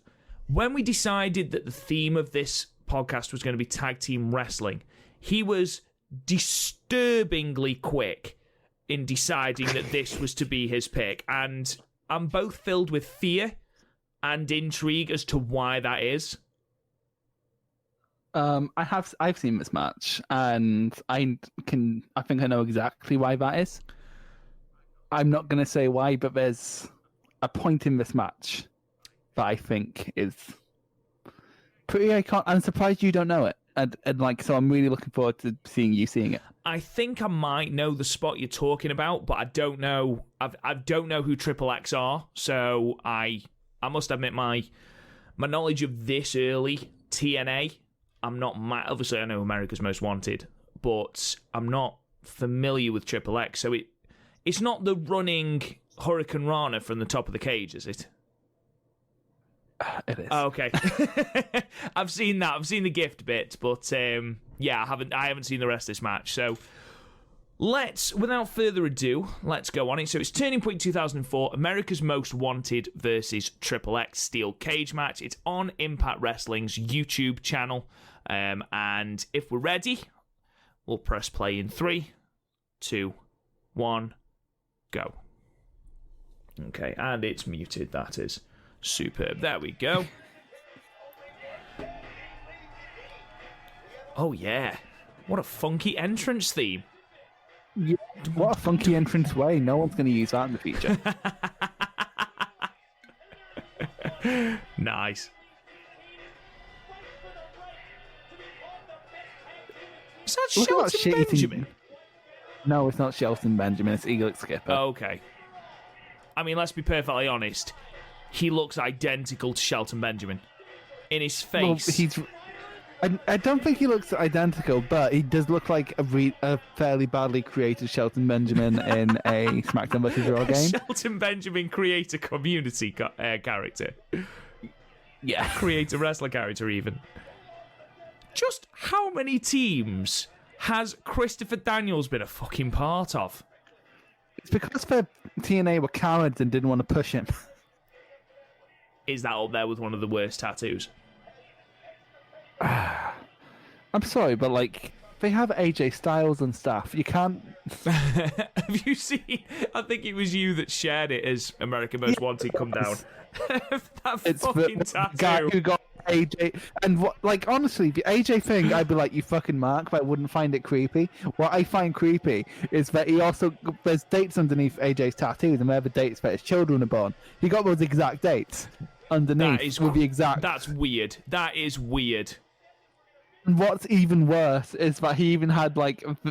When we decided that the theme of this podcast was going to be tag team wrestling, he was disturbingly quick in deciding that this was to be his pick, and I'm both filled with fear and intrigue as to why that is. I've seen this match, and I think I know exactly why that is. I'm not going to say why, but there's a point in this match that I think is pretty iconic. I'm surprised you don't know it. And so I'm really looking forward to seeing it. I think I might know the spot you're talking about, but I don't know. I don't know who XXX are, so I must admit my knowledge of this early TNA. I'm not obviously I know America's Most Wanted, but I'm not familiar with XXX. So it's not the running Hurricane Rana from the top of the cage, is it? It is. Oh, okay. I've seen that. I've seen the gift bit, but I haven't seen the rest of this match. So without further ado, let's go on it. So it's Turning Point 2004, America's Most Wanted versus XXX Steel Cage match. It's on Impact Wrestling's YouTube channel. And if we're ready, we'll press play in 3, 2, 1, go. Okay, and it's muted, that is. Superb. There we go. Oh, yeah. What a funky entrance theme. Yeah, what a funky entrance way. No one's going to use that in the future. Nice. Is that Shelton Benjamin? No, it's not Shelton Benjamin. It's Eagle Skipper. Okay. I mean, let's be perfectly honest. He looks identical to Shelton Benjamin. In his face. Well, I don't think he looks identical, but he does look like a fairly badly created Shelton Benjamin in a SmackDown vs. Raw game. Shelton Benjamin create a community character. Yeah. Create a wrestler character, even. Just how many teams has Christopher Daniels been a fucking part of? It's because the TNA were cowards and didn't want to push him. Is that up there with one of the worst tattoos? I'm sorry, but they have AJ Styles and stuff. You can't. Have you seen? I think it was you that shared it as American Most Wanted come down. That it's fucking the tattoo. Guy who got AJ, and honestly, the AJ thing, I'd be like, you fucking mark, but I wouldn't find it creepy. What I find creepy is that there's dates underneath AJ's tattoos, and wherever dates that his children are born, he got those exact dates underneath with the exact. That's weird. That is weird. And what's even worse is that he even had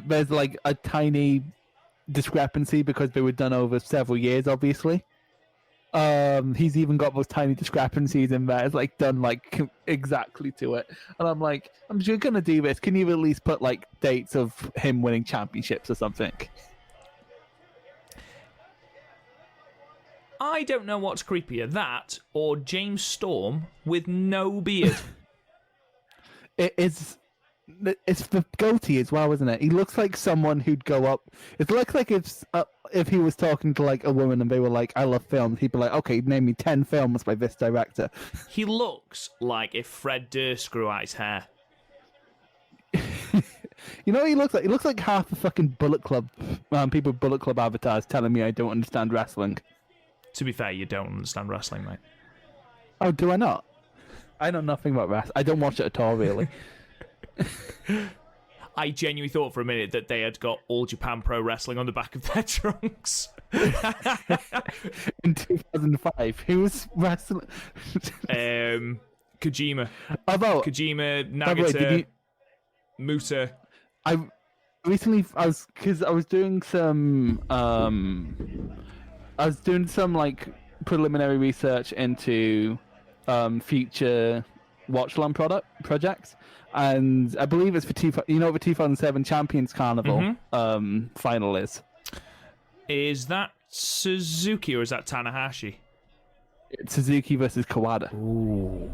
there's a tiny discrepancy because they were done over several years, obviously. He's even got those tiny discrepancies in there. It's done exactly to it. And I'm like, you're gonna do this. Can you at least put dates of him winning championships or something? I don't know what's creepier, that or James Storm with no beard. It's the goatee as well, isn't it? He looks like someone who'd go up. It looks like if he was talking to a woman and they were like, "I love films," he'd be like, "Okay, name me 10 films by this director." He looks like if Fred Durst grew out his hair. You know what he looks like? He looks like half the fucking Bullet Club people with Bullet Club avatars telling me I don't understand wrestling. To be fair, you don't understand wrestling, mate. Oh, do I not? I know nothing about wrestling. I don't watch it at all, really. I genuinely thought for a minute that they had got All Japan Pro Wrestling on the back of their trunks. In 2005, who was wrestling? Kojima. Kojima, Nagata, Muta. I was doing some preliminary research into future Watchalong projects, and I believe it's for the 2007 Champions Carnival final is. Is that Suzuki or is that Tanahashi? It's Suzuki versus Kawada. Ooh.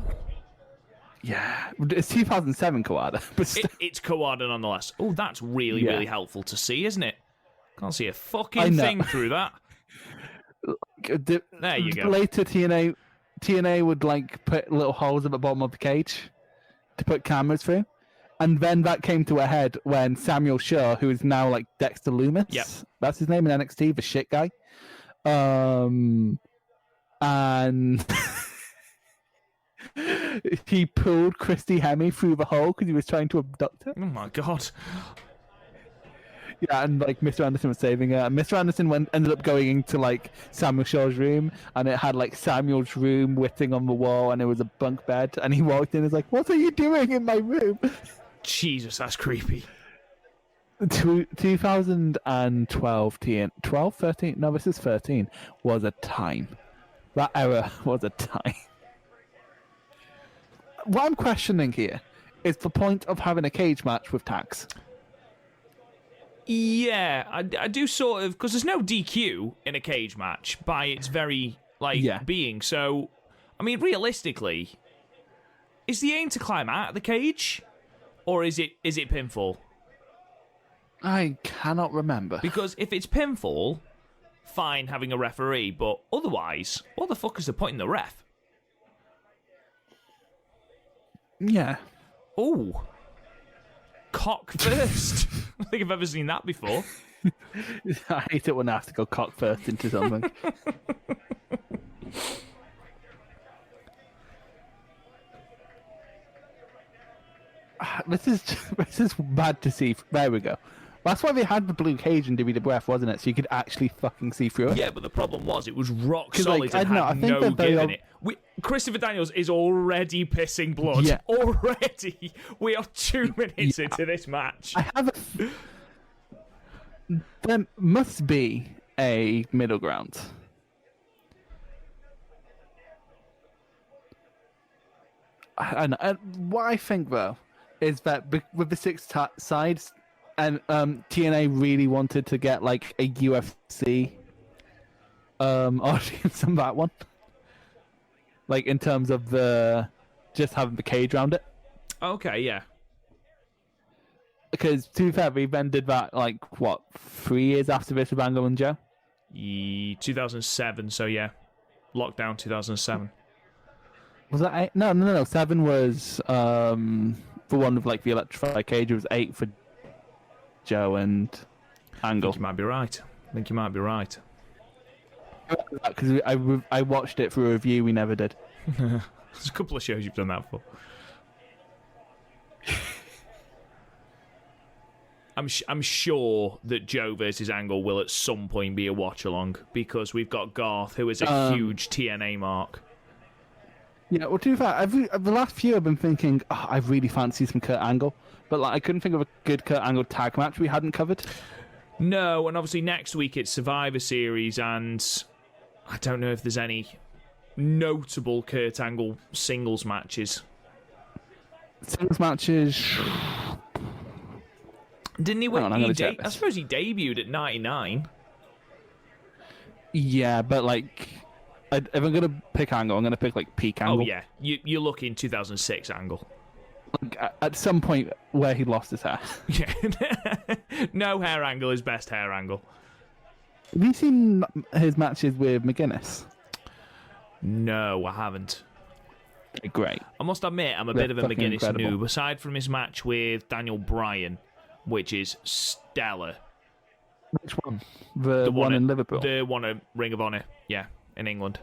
Yeah, it's 2007 Kawada. But It's Kawada nonetheless. Oh, that's really, really helpful to see, isn't it? Can't see a I fucking know. thing through that. There you go. Later, TNA would like put little holes at the bottom of the cage to put cameras through, and then that came to a head when Samuel Shaw, who is now like Dexter Lumis, that's his name in NXT, the shit guy, and he pulled Christy Hemme through the hole because he was trying to abduct her. Oh my god. Yeah, and like Mr. Anderson was saving her. And Mr. Anderson ended up going into like Samuel Shaw's room, and it had like Samuel's room written on the wall, and it was a bunk bed. And he walked in and was like, "What are you doing in my room?" Jesus, that's creepy. 2012, 12, 13? No, this is 13. Was a time. That era was a time. What I'm questioning here is the point of having a cage match with tags. Yeah, I do sort of, because there's no DQ in a cage match by its very being. So, I mean, realistically, is the aim to climb out of the cage, or is it pinfall? I cannot remember. Because if it's pinfall, fine having a referee, but otherwise, what the fuck is the point in the ref? Yeah. Oh. Cock first. I don't think I've ever seen that before. I hate it when I have to go cock first into something. This is bad to see. There we go. That's why they had the blue cage in WWF, wasn't it? So you could actually fucking see through it. Yeah, but the problem was it was rock solid and I think no they're give in it. Christopher Daniels is already pissing blood. Yeah. Already. We are 2 minutes into this match. There must be a middle ground. I know. What I think, though, is that with the six sides, and TNA really wanted to get like a UFC audience on that one. Like in terms of just having the cage around it. Okay, yeah. Because to be fair, we then did that like 3 years after this with Angle and Joe. 2007. So yeah, lockdown 2007. Was that 8? No. 7 was the one with like the electrified cage. It was 8 for Joe and Angle. I think you might be right. Because I watched it for a review we never did. There's a couple of shows you've done that for. I'm sure that Joe versus Angle will at some point be a watch along because we've got Garth, who is a huge TNA mark. Yeah, well, to be fair, the last few I've been thinking, I really fancy some Kurt Angle, but like I couldn't think of a good Kurt Angle tag match we hadn't covered. No, and obviously next week it's Survivor Series, and I don't know if there's any notable Kurt Angle singles matches. Singles matches. Didn't he win? I suppose he debuted at 99. Yeah, but like, if I'm going to pick Angle, I'm going to pick like peak Angle. Oh, yeah. You're looking 2006 Angle. Like, at some point where he lost his hair. Yeah. No hair angle is best hair angle. Have you seen his matches with McGuinness? No, I haven't. Great. I must admit, I'm a bit of a McGuinness noob. Aside from his match with Daniel Bryan, which is stellar. Which one? The one in Liverpool? The one at Ring of Honor, yeah, in England.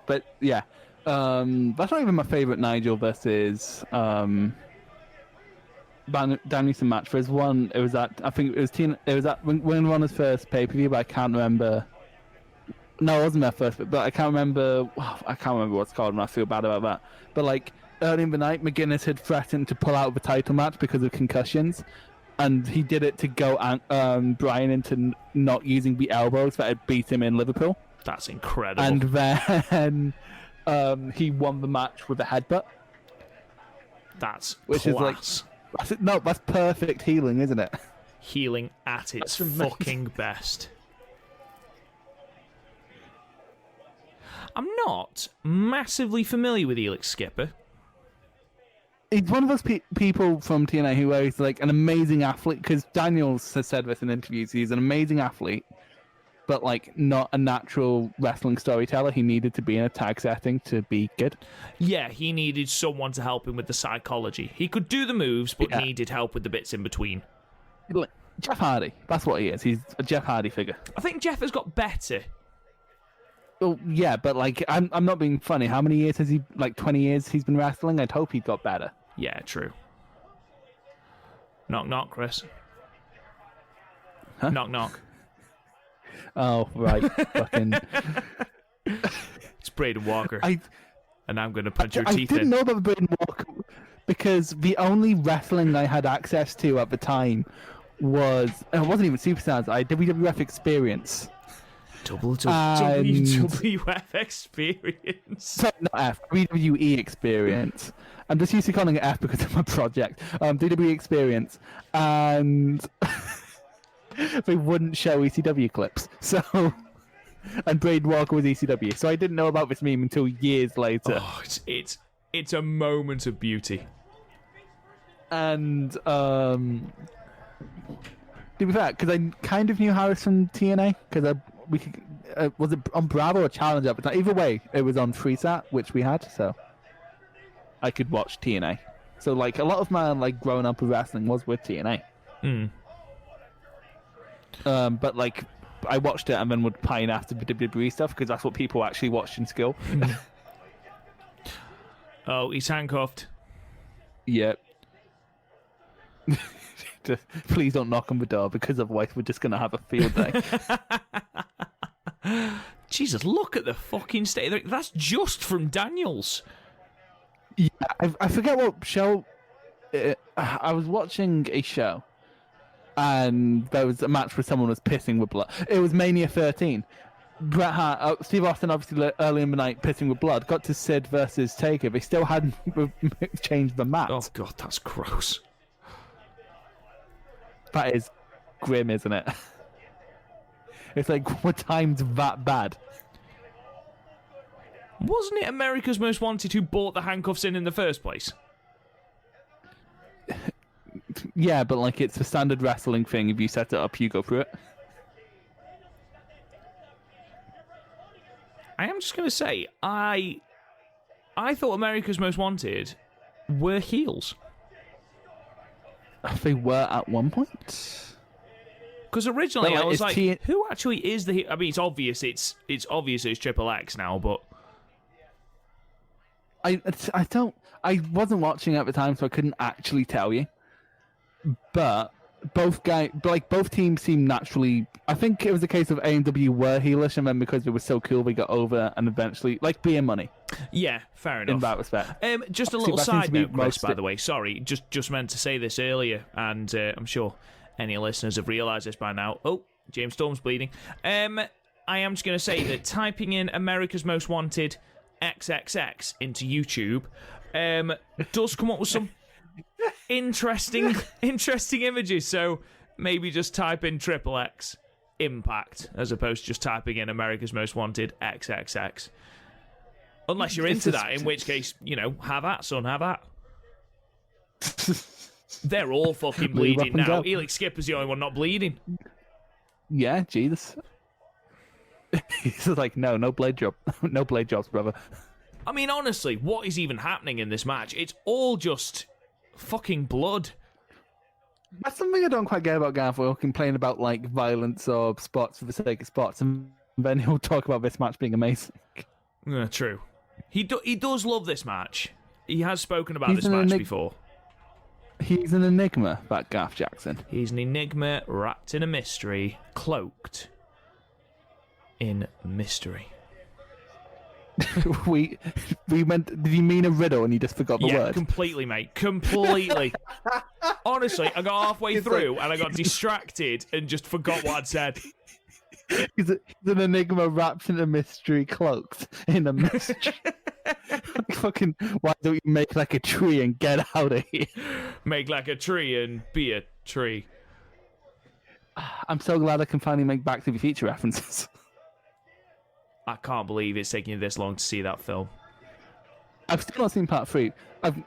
But, yeah. That's not even my favourite Nigel versus Danielson match. There's one, it was at, I think it was at when Ronna's first pay-per-view, but I can't remember. No, it wasn't their first, but I can't remember what it's called, and I feel bad about that. But, like, early in the night, McGuinness had threatened to pull out of the title match because of concussions, and he did it to go Bryan into not using the elbows that had beat him in Liverpool. That's incredible. And then he won the match with a headbutt. That's which class. That's perfect healing, isn't it? Healing at its fucking best. I'm not massively familiar with Elix Skipper. He's one of those people from TNA who is like an amazing athlete, because Daniels has said this in interviews. He's an amazing athlete, but like not a natural wrestling storyteller. He needed to be in a tag setting to be good. Yeah, he needed someone to help him with the psychology. He could do the moves, but needed help with the bits in between. Jeff Hardy, that's what he is. He's a Jeff Hardy figure. I think Jeff has got better. Well, yeah, but like, I'm not being funny. How many years has he? Like 20 years he's been wrestling. I'd hope he got better. Yeah, true. Knock, knock, Chris. Huh? Knock, knock. Oh, right. Fucking. It's Braden Walker. And I'm going to punch your I teeth in. didn't know about Braden Walker because the only wrestling I had access to at the time was, it wasn't even Superstars, WWF Experience. WWF Experience. Sorry, not F, WWE Experience. I'm just used to calling it F because of my project. WWE Experience. And they wouldn't show ECW clips. So, and Braden Walker was ECW. So I didn't know about this meme until years later. Oh, it's a moment of beauty. And, to be fair, because I kind of knew Harris from TNA, because was it on Bravo or Challenge at the time? Either way, it was on FreeSat, which we had, so I could watch TNA. So like a lot of my like growing up with wrestling was with TNA. But like I watched it and then would pine after the WWE stuff because that's what people actually watched in school. Oh, he's handcuffed. Yep. Please don't knock on the door because otherwise we're just going to have a field day. Jesus, look at the fucking state. That's just from Daniels. Yeah, I forget what show. I was watching a show and there was a match where someone was pissing with blood. It was Mania 13. Bret Hart, Steve Austin, obviously early in the night, pissing with blood. Got to Sid versus Taker. They still hadn't changed the match. Oh god, that's gross. That is grim, isn't it? It's like, what time's that bad? Wasn't it America's Most Wanted who bought the handcuffs in the first place? Yeah, but like it's a standard wrestling thing. If you set it up, you go through it. I am just going to say, I thought America's Most Wanted were heels. They were at one point. Because originally Well, I was it's like, who actually is the... I mean, it's obvious it's XXX now, but... I wasn't watching at the time, so I couldn't actually tell you. But both teams seemed naturally... I think it was a case of AMW were heelish, and then because they were so cool, they got over, and eventually... Like Beer Money. Yeah, fair enough. In that respect. Just a little side note, Chris, by the way. Sorry, just meant to say this earlier, and I'm sure any listeners have realised this by now. Oh, James Storm's bleeding. I am just going to say that typing in America's Most Wanted XXX into YouTube does come up with some interesting images. So maybe just type in XXX Impact as opposed to just typing in America's Most Wanted XXX. Unless you're into that, in which case, have at, son, have at. They're all fucking bleeding now. Elix Skipper's the only one not bleeding. Yeah, Jesus. He's like, no blade job. No blade jobs, brother. I mean, honestly, what is even happening in this match? It's all just fucking blood. That's something I don't quite get about Garth. We'll complain about like violence or spots for the sake of spots, and then he'll talk about this match being amazing. Yeah, true. He does love this match. He has spoken about this match before. He's an enigma, that Garth Jackson. He's an enigma wrapped in a mystery, cloaked in mystery. we meant. Did you mean a riddle and you just forgot the word? Yeah, completely, mate. Completely. Honestly, I got halfway through and I got distracted and just forgot what I'd said. He's an enigma wrapped in a mystery, cloaked in a mystery. Fucking, why don't you make like a tree and get out of here? Make like a tree and be a tree. I'm so glad I can finally make Back to the Future references. I can't believe it's taking you this long to see that film. I've still not seen part 3.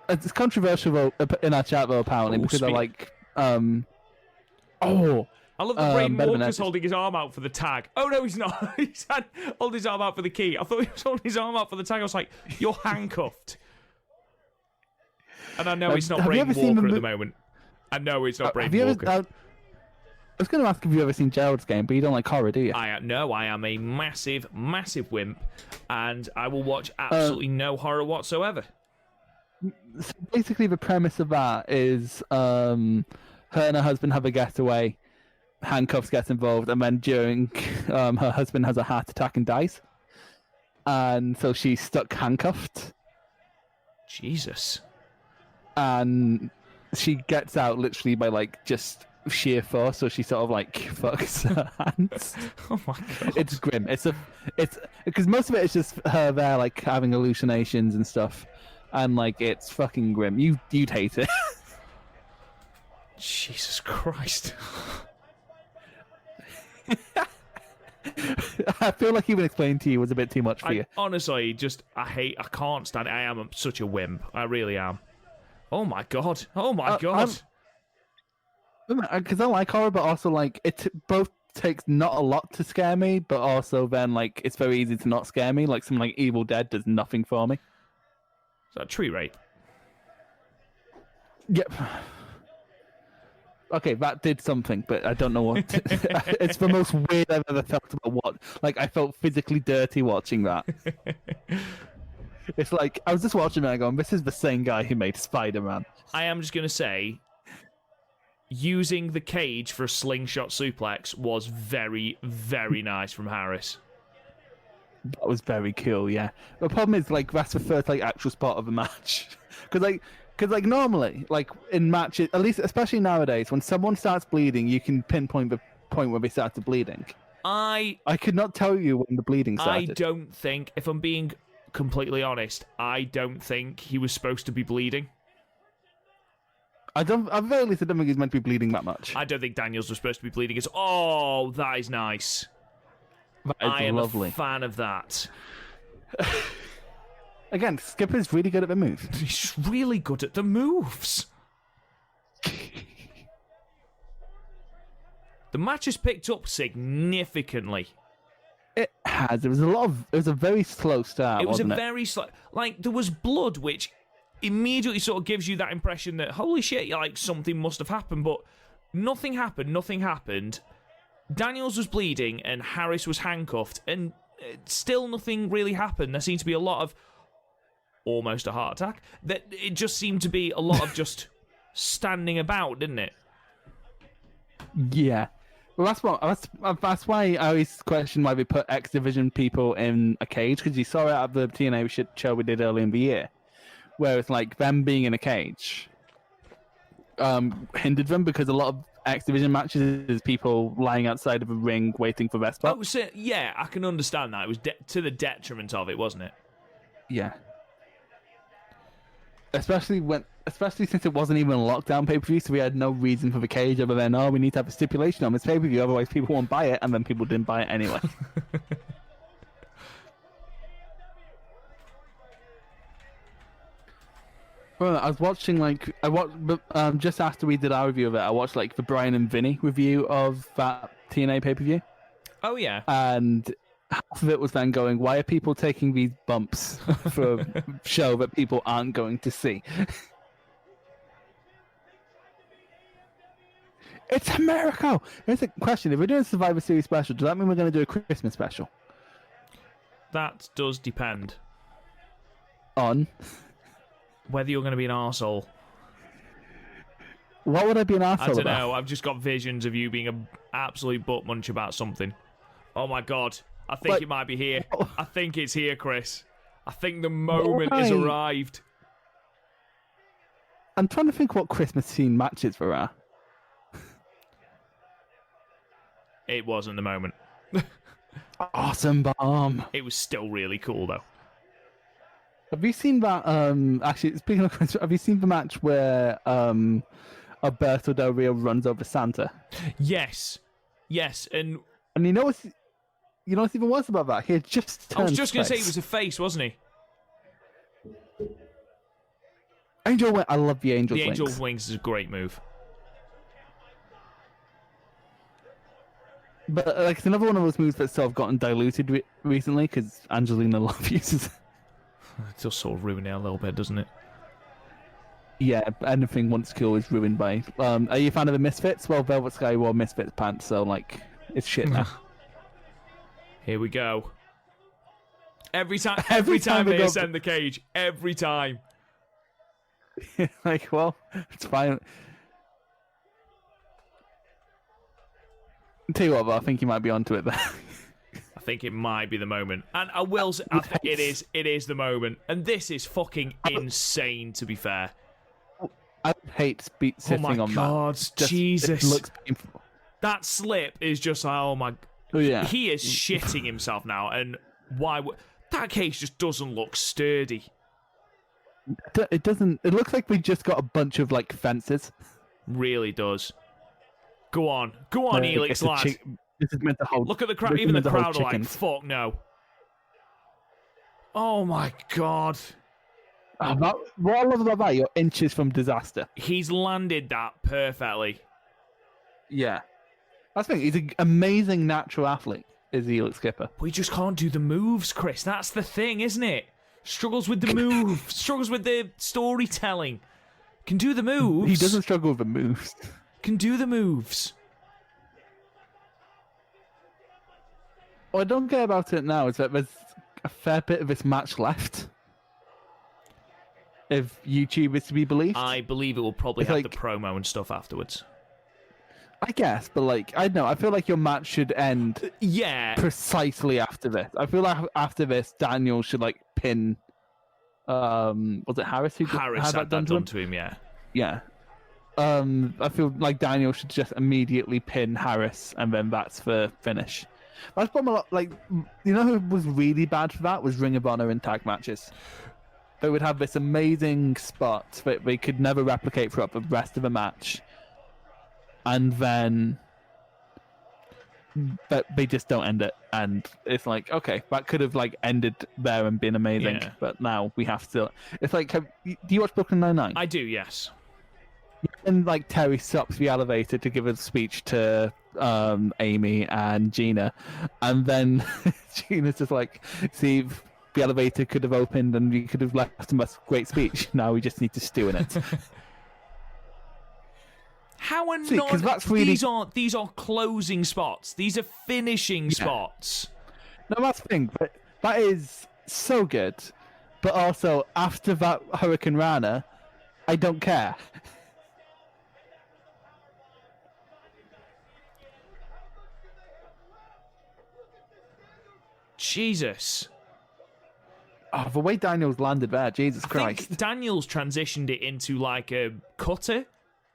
It's controversial in our chat though, apparently, because I like. I love that Braden Better than Walker's Edge. holding his arm out for the tag. Oh, no, he's not. He's holding his arm out for the key. I thought he was holding his arm out for the tag. I was like, you're handcuffed. And I know it's not have you Braden ever seen Walker the at the moment. I know it's not have Braden you Walker. ever? I was going to ask if you've ever seen Gerald's Game, but you don't like horror, do you? No, I am a massive, massive wimp, and I will watch absolutely no horror whatsoever. So basically, the premise of that is her and her husband have a getaway. Handcuffs gets involved, and then during her husband has a heart attack and dies, and so she's stuck handcuffed, Jesus. and she gets out literally by like just sheer force. So she sort of like fucks her hands. Oh my God. It's grim. It's because most of it is just her there like having hallucinations and stuff, and like it's fucking grim. You'd hate it. Jesus Christ. I feel like even explaining to you was a bit too much for you. Honestly, I can't stand it. I am such a wimp. I really am. Oh my God. Oh my God. Because I like horror, but also like it both takes not a lot to scare me, but also then like it's very easy to not scare me. Like something like Evil Dead does nothing for me. Is that tree rape? Yep. Okay, that did something, but I don't know what. It's the most weird I've ever felt about what. Like I felt physically dirty watching that. It's like I was just watching it and going, "This is the same guy who made Spider-Man." I am just gonna say, using the cage for a slingshot suplex was very, very nice from Harris. That was very cool, yeah. The problem is, like, that's the first, like, actual spot of a match. Because normally, like, in matches, at least, especially nowadays, when someone starts bleeding, you can pinpoint the point where they started bleeding. I could not tell you when the bleeding started. I don't think, if I'm being completely honest, I don't think he was supposed to be bleeding. At the very least, I don't think he's meant to be bleeding that much. I don't think Daniels was supposed to be bleeding. Oh, that is nice. That is I am lovely. a fan of that. Again, Skipper's really good at the move. He's really good at the moves. The match has picked up significantly. It has. It was a very slow start. It was wasn't a very slow. Like there was blood, which immediately sort of gives you that impression that holy shit, like something must have happened, but nothing happened. Nothing happened. Daniels was bleeding and Harris was handcuffed, and still nothing really happened. There seemed to be a lot of almost a heart attack. That it just seemed to be a lot of just standing about, didn't it? Yeah. Well, that's why I always question why we put X Division people in a cage, because you saw it at the TNA show we did earlier in the year, where it's like them being in a cage hindered them, because a lot of X Division matches is people lying outside of a ring waiting for their spot. Oh, so, yeah, I can understand that. It was to the detriment of it, wasn't it? Yeah. Especially since it wasn't even a lockdown pay-per-view, so we had no reason for the cage other than, we need to have a stipulation on this pay-per-view, otherwise people won't buy it, and then people didn't buy it anyway. Well, I was watching, just after we did our review of it, I watched, the Brian and Vinny review of that TNA pay-per-view. Oh, yeah. And half of it was then going, why are people taking these bumps for a show that people aren't going to see? It's America! Here's a question. If we're doing a Survivor Series special, does that mean we're going to do a Christmas special? That does depend. On? Whether you're going to be an arsehole. What would I be an arsehole I don't about? know. I've just got visions of you being an absolute butt munch about something. Oh my god. I think it might be here. I think it's here, Chris. I think the moment has arrived. I'm trying to think what Christmas scene matches there are. It wasn't the moment. Awesome bomb. It was still really cool, though. Have you seen that? Actually, speaking of, have you seen the match where Alberto Del Rio runs over Santa? Yes, and you know what's even worse about that? He had just. I was just going to say he was a face, wasn't he? Angel Wings. I love the Angel Wings. The Angel Wings is a great move. But like it's another one of those moves that's sort of gotten diluted recently because Angelina Love uses. It does sort of ruin it a little bit, doesn't it? Yeah, anything once cool is ruined by. Are you a fan of the Misfits? Well, Velvet Sky wore Misfits pants, so like it's shit now. Here we go. Every time they ascend the cage, every time. Like, well, it's fine. Tell you what, though, I think you might be onto it there. I think it might be the moment. And I will say, I think it is the moment. And this is fucking insane, to be fair. I hate sitting on that. Oh my God, Jesus. It looks painful. That slip is just like, oh my... Oh, yeah. He is shitting himself now, and why would... That cage just doesn't look sturdy. It doesn't... It looks like we just got a bunch of, like, fences. Really does. Go on, Elix, lad. This is meant to hold... Look at the crowd. Even the crowd are like, fuck no. Oh my God. What I love about that, you're inches from disaster. He's landed that perfectly. Yeah. That's the thing. He's an amazing natural athlete, is the Elix Skipper. We just can't do the moves, Chris. That's the thing, isn't it? Struggles with the move. Struggles with the storytelling. Can do the moves. He doesn't struggle with the moves. Can do the moves. What I don't get about it now is that there's a fair bit of this match left. If YouTube is to be believed. I believe it will probably have the promo and stuff afterwards. I guess, but like, I don't know. I feel like your match should end precisely after this. I feel like after this, Daniel should like pin. Was it Harris who had that done to him? Yeah. Yeah. I feel like Daniel should just immediately pin Harris, and then that's the finish. That's probably like, you know who was really bad for that was Ring of Honor in tag matches. They would have this amazing spot that they could never replicate throughout the rest of the match. And then but they just don't end it, and it's like, okay, that could have like ended there and been amazing, but now we have to. It's like, do you watch Brooklyn Nine-Nine? I do, yes. And like Terry stops the elevator to give a speech to Amy and Gina, and then Gina's just like, see, the elevator could have opened and you could have left him a great speech. Now we just need to stew in it. How are not? Really... These are closing spots. These are finishing spots. No, that's the thing. But that is so good. But also, after that Hurricane Rana, I don't care. Jesus. Oh, the way Daniel's landed there, Jesus Christ. I think Daniel's transitioned it into like a cutter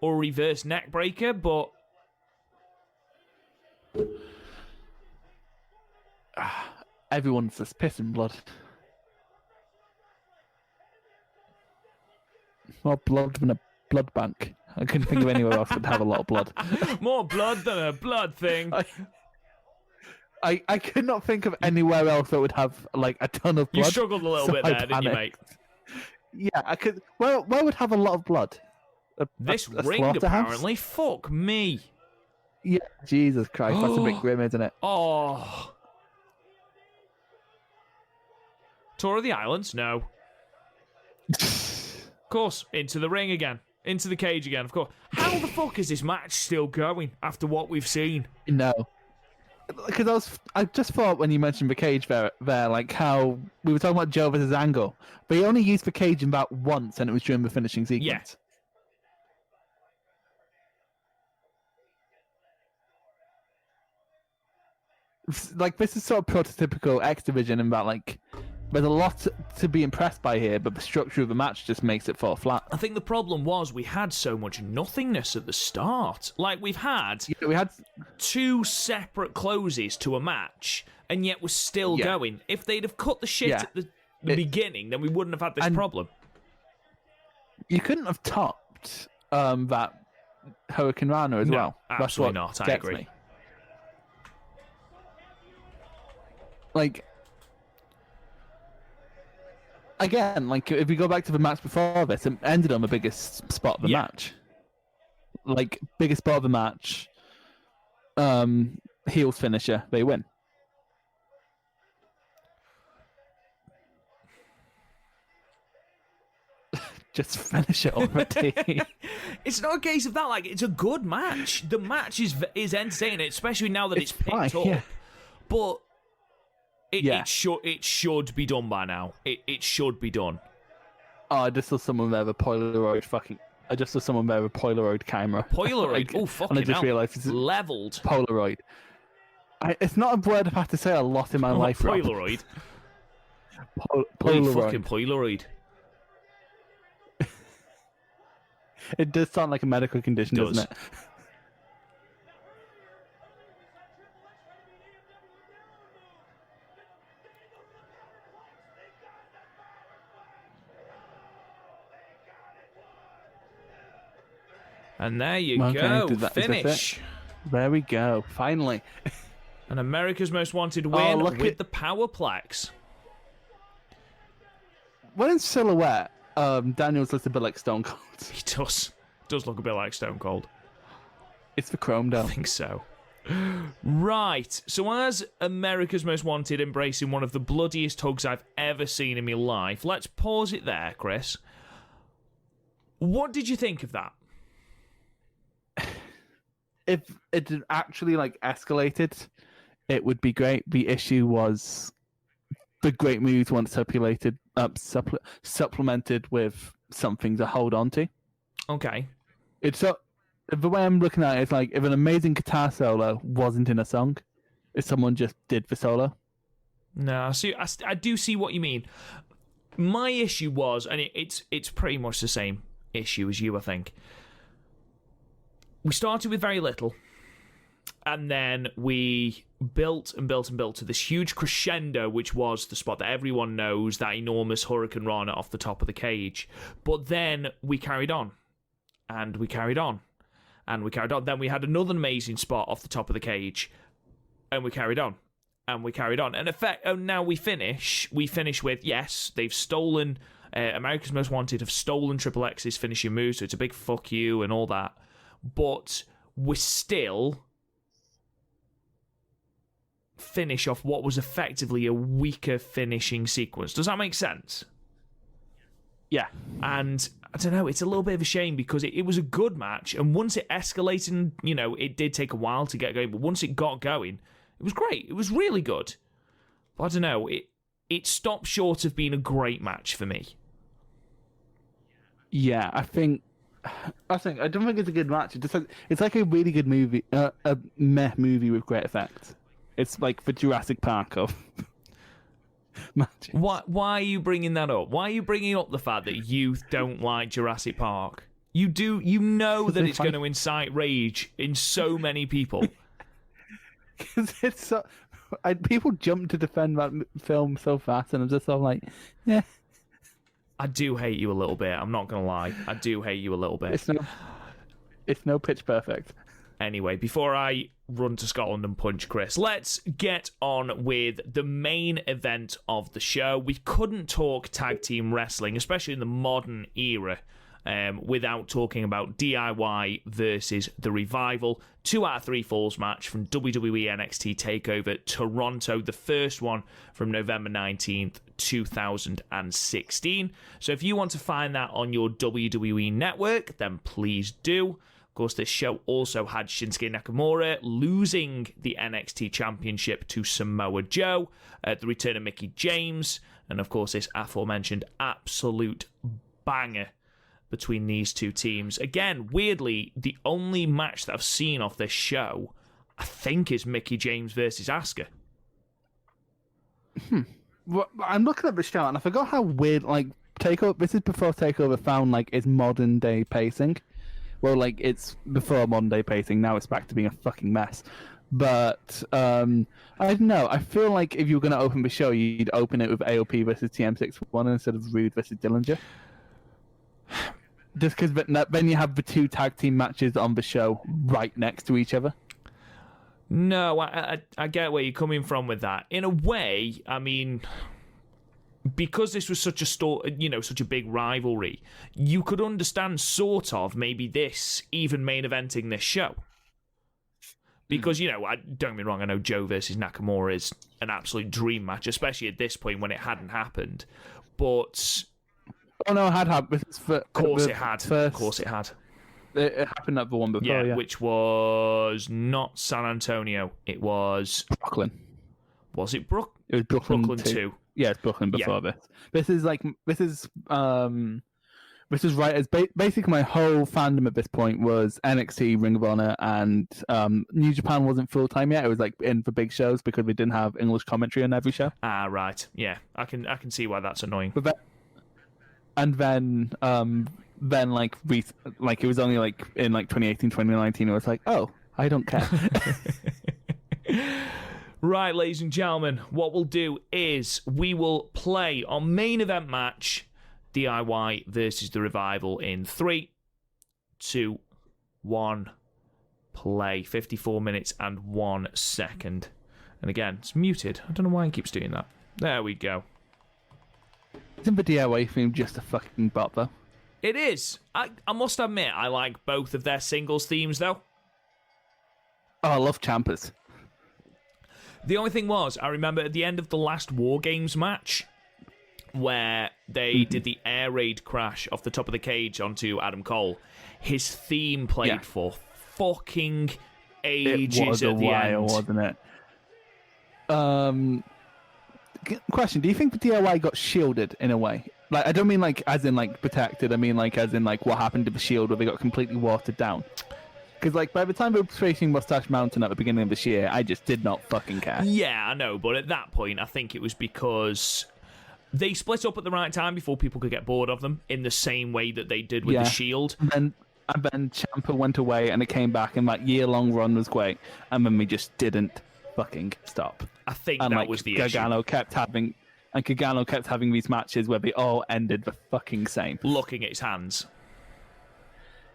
or reverse neck breaker, but everyone's just pissing blood. More blood than a blood bank. I couldn't think of anywhere else that would have a lot of blood. More blood than a blood thing. I could not think of anywhere else that would have like a ton of blood. You struggled a little bit there, didn't you, mate? Yeah, I could. Where would have a lot of blood? This ring, apparently. Fuck me. Yeah, Jesus Christ, that's a bit grim, isn't it? Oh. Tour of the Islands? No. Of course, into the ring again. Into the cage again, of course. How the fuck is this match still going after what we've seen? No. Because I just thought when you mentioned the cage there, like how we were talking about Joe versus Angle, but he only used the cage about once, and it was during the finishing sequence. Yeah. Like, this is sort of prototypical X Division in that, like, there's a lot to be impressed by here, but the structure of the match just makes it fall flat. I think the problem was we had so much nothingness at the start. Like, we had two separate closes to a match, and yet we're still going. If they'd have cut the shit the beginning, then we wouldn't have had this problem. You couldn't have topped that Hurricane Rana as well. Absolutely not. I agree. Me. Like, again, like if we go back to the match before this, it ended on the biggest spot of the match. Like, biggest spot of the match, heels finisher, they win. Just finish it already. It's not a case of that. Like, it's a good match. The match is entertaining, especially now that it's picked up. Yeah. But it should be done by now. It should be done. Oh, I just saw someone there with a Polaroid camera. Polaroid? Like, oh, fucking hell. And I just realised it's leveled. Polaroid. It's not a word I've had to say a lot in my life. Polaroid? Polaroid. Fucking Polaroid. It does sound like a medical condition, doesn't it? And there you go. Finish. There we go. Finally. And America's Most Wanted win with the Powerplex. When in silhouette, Daniels looks a bit like Stone Cold. He does look a bit like Stone Cold. It's the Chrome Dome. I think so. Right. So as America's Most Wanted embracing one of the bloodiest hugs I've ever seen in my life, let's pause it there, Chris. What did you think of that? If it had actually escalated, it would be great. The issue was the great moves once supplemented with something to hold on to. Okay. It's the way I'm looking at it is like if an amazing guitar solo wasn't in a song, if someone just did the solo. No, I do see what you mean. My issue was, and it's pretty much the same issue as you, I think. We started with very little, and then we built and built and built to this huge crescendo, which was the spot that everyone knows, that enormous Hurricane Rana off the top of the cage. But then we carried on, and we carried on, and we carried on. Then we had another amazing spot off the top of the cage, and we carried on, and we carried on. And in fact, now we finish with, yes, they've stolen, America's Most Wanted have stolen Triple X's finishing move, so it's a big fuck you and all that. But we still finish off what was effectively a weaker finishing sequence. Does that make sense? Yeah. And I don't know, it's a little bit of a shame because it was a good match, and once it escalated, and, it did take a while to get going, but once it got going, it was great. It was really good. But I don't know, it stopped short of being a great match for me. Yeah, I don't think it's a good match. It's like a really good movie, a meh movie with great effects. It's like the Jurassic Park of matches. Why are you bringing that up? Why are you bringing up the fact that you don't like Jurassic Park? You know that it's going to incite rage in so many people. Because it's so... people jump to defend that film so fast, and I'm just all like, yeah. I do hate you a little bit. I'm not going to lie. I do hate you a little bit. It's no Pitch Perfect. Anyway, before I run to Scotland and punch Chris, let's get on with the main event of the show. We couldn't talk tag team wrestling, especially in the modern era, without talking about DIY versus The Revival. 2 out of 3 falls match from WWE NXT TakeOver Toronto, the first one from November 19th, 2016. So if you want to find that on your WWE network, then please do. Of course, this show also had Shinsuke Nakamura losing the NXT Championship to Samoa Joe, the return of Mickie James, and of course this aforementioned absolute banger between these two teams. Again, weirdly, the only match that I've seen off this show, I think, is Mickie James versus Asuka. Well, I'm looking at the show, and I forgot how weird, TakeOver... This is before TakeOver found, its modern-day pacing. Well, it's before modern-day pacing. Now it's back to being a fucking mess. But I don't know. I feel like if you were going to open the show, you'd open it with AOP versus TM61 instead of Rude versus Dillinger. Just because then you have the 2 tag team matches on the show right next to each other. No, I get where you're coming from with that. In a way, I mean, because this was such a big rivalry, you could understand sort of maybe this even main eventing this show. Because, don't get me wrong, I know Joe versus Nakamura is an absolute dream match, especially at this point when it hadn't happened. But... Oh, no, it had happened. Of course it had. Of course it had. It happened at the one before, yeah. Which was not San Antonio. It was... Brooklyn. Was it It was Brooklyn 2. Yeah, it's Brooklyn before this. This is right as basically my whole fandom at this point was NXT, Ring of Honor, and New Japan wasn't full time yet. It was like in for big shows because we didn't have English commentary on every show. Ah, right. Yeah, I can see why that's annoying. But then like it was only like in like 2018, 2019. It was like, oh, I don't care. Right, ladies and gentlemen, what we'll do is we will play our main event match, DIY versus The Revival, in 3, 2, 1, play. 54 minutes and 1 second. And again, it's muted. I don't know why it keeps doing that. There we go. Isn't the DIY theme just a fucking bop, though? It is. I must admit, I like both of their singles themes, though. Oh, I love Ciampa's. The only thing was, I remember at the end of the last War Games match, where they did the air raid crash off the top of the cage onto Adam Cole, his theme played for fucking ages at the end. Wasn't it? Question: do you think the DIY got shielded in a way? Like, I don't mean like as in like protected. I mean like as in like what happened to the shield where they got completely watered down. Because like by the time we were facing Moustache Mountain at the beginning of this year, I just did not fucking care. Yeah, I know, but at that point, I think it was because they split up at the right time before people could get bored of them in the same way that they did with the Shield. And then Ciampa went away and it came back, and that year-long run was great. And then we just didn't fucking stop. I think and, that like, was the Gargano kept having these matches where they all ended the fucking same. Looking at his hands.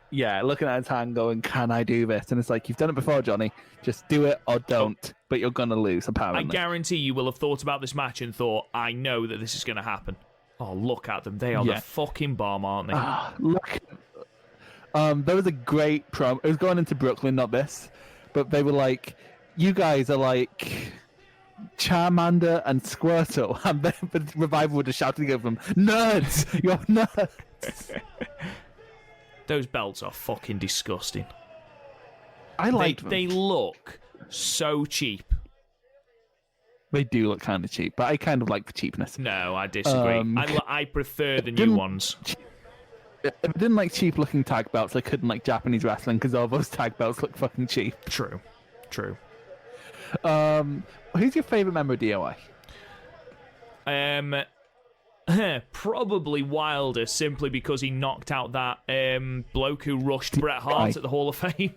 Yeah, looking at his hand going, can I do this? And it's like, you've done it before, Johnny. Just do it or don't. But you're going to lose, apparently. I guarantee you will have thought about this match and thought, I know that this is going to happen. Oh, look at them. They are the fucking bomb, aren't they? Look. There was a great promo. It was going into Brooklyn, not this. But they were like, you guys are like Charmander and Squirtle. And then the Revival would have shouted over them, nerds! You're nerds! Those belts are fucking disgusting. I like them. They look so cheap. They do look kind of cheap, but I kind of like the cheapness. No, I disagree. I prefer the new ones. If I didn't like cheap-looking tag belts, I couldn't like Japanese wrestling because all those tag belts look fucking cheap. True. Who's your favourite member of DOI? Probably Wilder, simply because he knocked out that bloke who rushed Bret Hart at the Hall of Fame.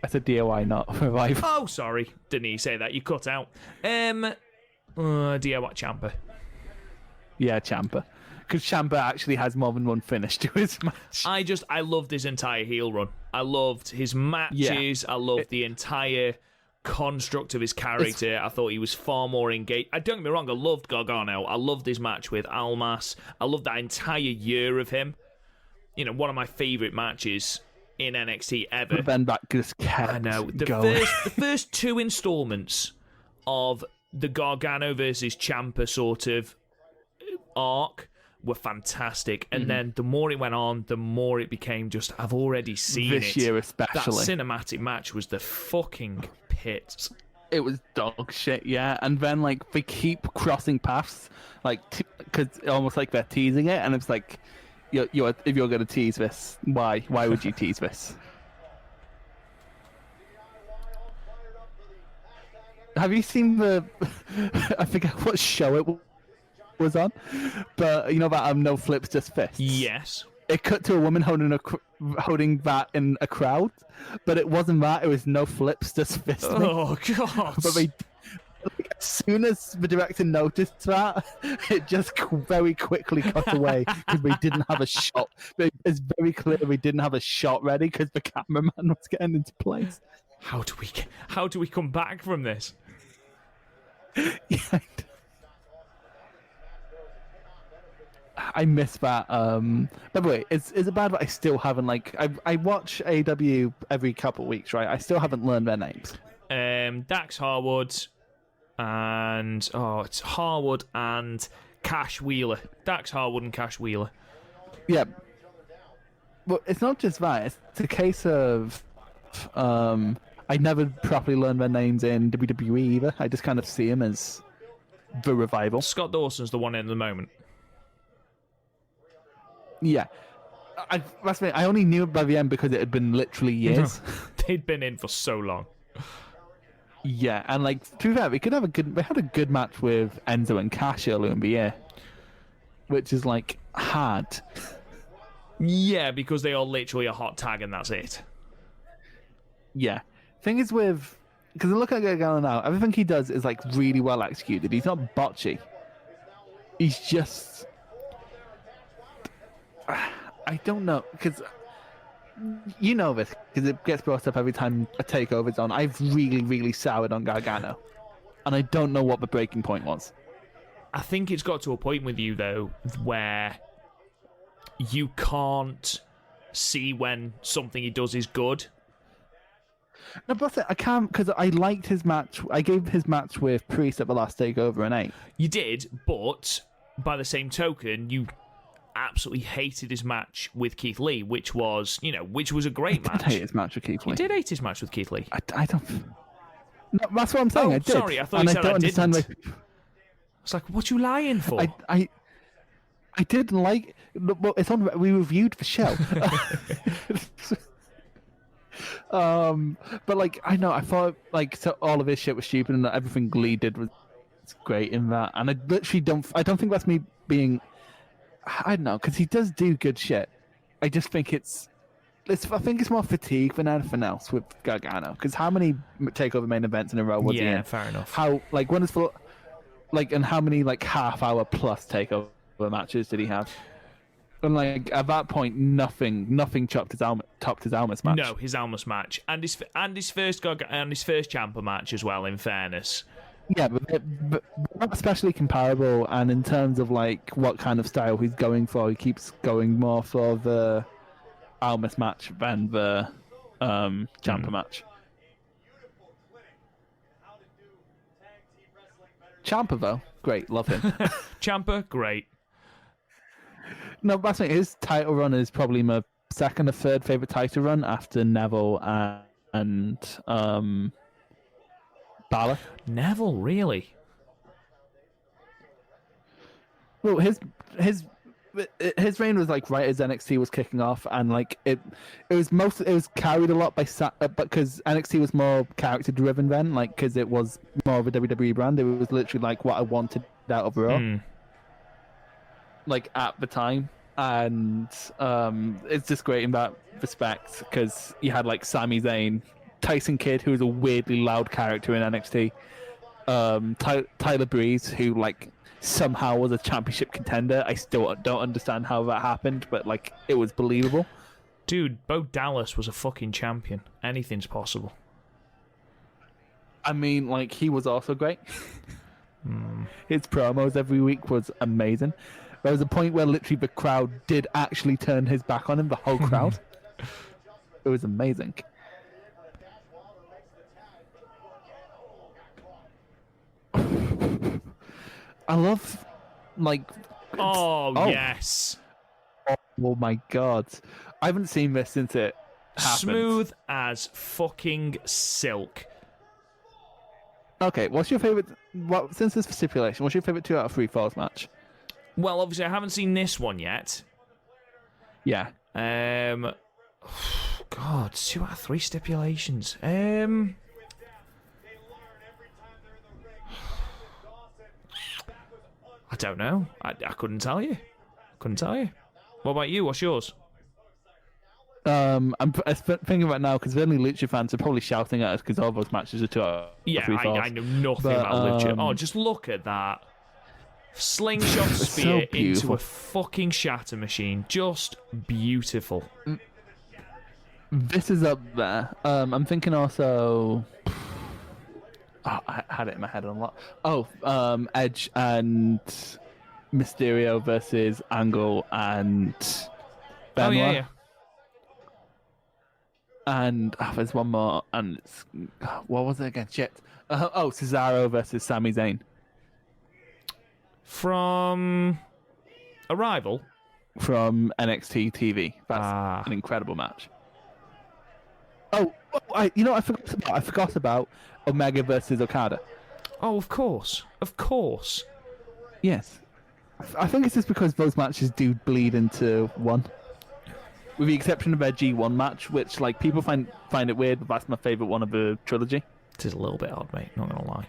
I said DOI, not Revival. Oh, sorry. Didn't he say that? You cut out. DOI Ciampa. Yeah, Ciampa. Because Ciampa actually has more than one finish to his match. I loved his entire heel run. I loved his matches. I loved the entire construct of his character. I thought he was far more engaged. Don't get me wrong, I loved Gargano. I loved his match with Almas. I loved that entire year of him. One of my favourite matches in NXT ever. But then that just kept I know. going. The first 2 installments of the Gargano versus Ciampa sort of arc were fantastic, and then the more it went on, the more it became just, I've already seen this year especially. That cinematic match was the fucking pits. It was dog shit, yeah. And then like they keep crossing paths, like because almost like they're teasing it, and it's like, if you're going to tease this, why would you tease this? Have you seen the? I forget what show it was on, but you know that no flips, just fists. Yes. it cut to a woman holding that in a crowd, but it wasn't that. It was no flips, just fisting. Oh god! But as soon as the director noticed that, it just very quickly cut away because we didn't have a shot. It's very clear we didn't have a shot ready because the cameraman was getting into place. How do we come back from this? Yeah. I miss that. By the way, is it bad that I still haven't I watch AW every couple of weeks, right? I still haven't learned their names. Dax Harwood and it's Harwood and Cash Wheeler. Dax Harwood and Cash Wheeler. Yeah. Well, it's not just that. It's a case of I never properly learned their names in WWE either. I just kind of see them as the revival. Scott Dawson's the one in at the moment. Yeah. I only knew it by the end because it had been literally years. They'd been in for so long. Yeah, and to be fair, we had a good match with Enzo and Cash earlier in the year, which is hard. Yeah, because they are literally a hot tag and that's it. Yeah. Thing is because I look at Gargano now, everything he does is really well executed. He's not botchy. He's just, I don't know, because you know this, because it gets brought up every time a takeover's on. I've really, really soured on Gargano, and I don't know what the breaking point was. I think it's got to a point with you, though, where you can't see when something he does is good. No, but I can't, because I liked his match. I gave his match with Priest at the last takeover an 8. You did, but by the same token, you absolutely hated his match with Keith Lee, which was a great match. I did hate his match with Keith Lee. You did hate his match with Keith Lee. I don't. No, that's what I'm saying. I did. Sorry, I thought you said I didn't. It's what you lying for? I didn't like. Well, it's on. We reviewed the show. But I know I thought so all of his shit was stupid and everything Lee did was great in that, and I literally don't. I don't think that's me being. I don't know, because he does do good shit. I just think I think it's more fatigue than anything else with Gargano. Because how many takeover main events in a row was he in? Yeah, fair enough. How when it's for and how many half-hour plus takeover matches did he have? And at that point, nothing topped his Almas match. No, his Almas match and his first Ciampa match as well. In fairness. Yeah, but not especially comparable, and in terms of what kind of style he's going for, he keeps going more for the Almas match than the Ciampa match. Ciampa though, great, love him. Ciampa, great. No, that's it. His title run is probably my second or third favorite title run after Neville and Balor. Neville, really? Well, his reign was right as NXT was kicking off, and it was carried a lot by because NXT was more character driven then, because it was more of a WWE brand. It was literally what I wanted out of Raw, at the time, and it's just great in that respect because you had Sami Zayn, Tyson Kidd, who was a weirdly loud character in NXT, Tyler Breeze, who somehow was a championship contender. I still don't understand how that happened, but it was believable. Dude, Bo Dallas was a fucking champion. Anything's possible. I mean, he was also great. His promos every week was amazing. There was a point where literally the crowd did actually turn his back on him, the whole crowd. It was amazing. I love, yes. Oh my god. I haven't seen this since it happened. Smooth as fucking silk. Okay, what's your favourite, since this stipulation, what's your favourite 2 out of 3 falls match? Well, obviously I haven't seen this one yet. Yeah. God, 2 out of 3 stipulations. I don't know. I couldn't tell you. What about you? What's yours? I'm thinking right now because only Lucha fans are probably shouting at us because all those matches are 2 hours. Yeah, I know nothing about Lucha. Oh, just look at that. Slingshot spear into a fucking shatter machine. Just beautiful. This is up there. I'm thinking also... Oh, I had it in my head a lot. Edge and Mysterio versus Angle and Benoit. Oh, yeah. And there's one more, and it's, what was it again? Shit. Cesaro versus Sami Zayn. From Arrival? From NXT TV. That's an incredible match. I forgot about Omega versus Okada. Oh, of course. Of course. Yes. I think it's just because those matches do bleed into one. With the exception of their G1 match, which like people find it weird, but that's my favourite one of the trilogy. It is a little bit odd, mate. Not gonna lie.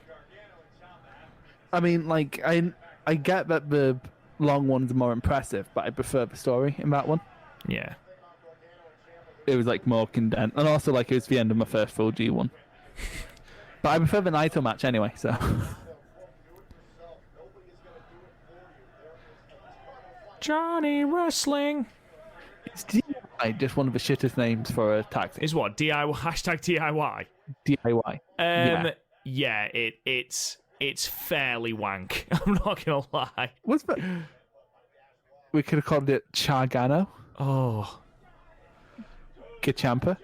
I mean, like I get that the long ones are more impressive, but I prefer the story in that one. Yeah. It was like more condensed, and also like it was the end of my first full G1. But I prefer the Naito match anyway. So. Johnny Wrestling. It's DIY, just one of the shittest names for a tag team. Is what? DIY? Hashtag DIY? DIY. Yeah, it's fairly wank. I'm not going to lie. What's that? We could have called it Chargano. Oh. Gachampa.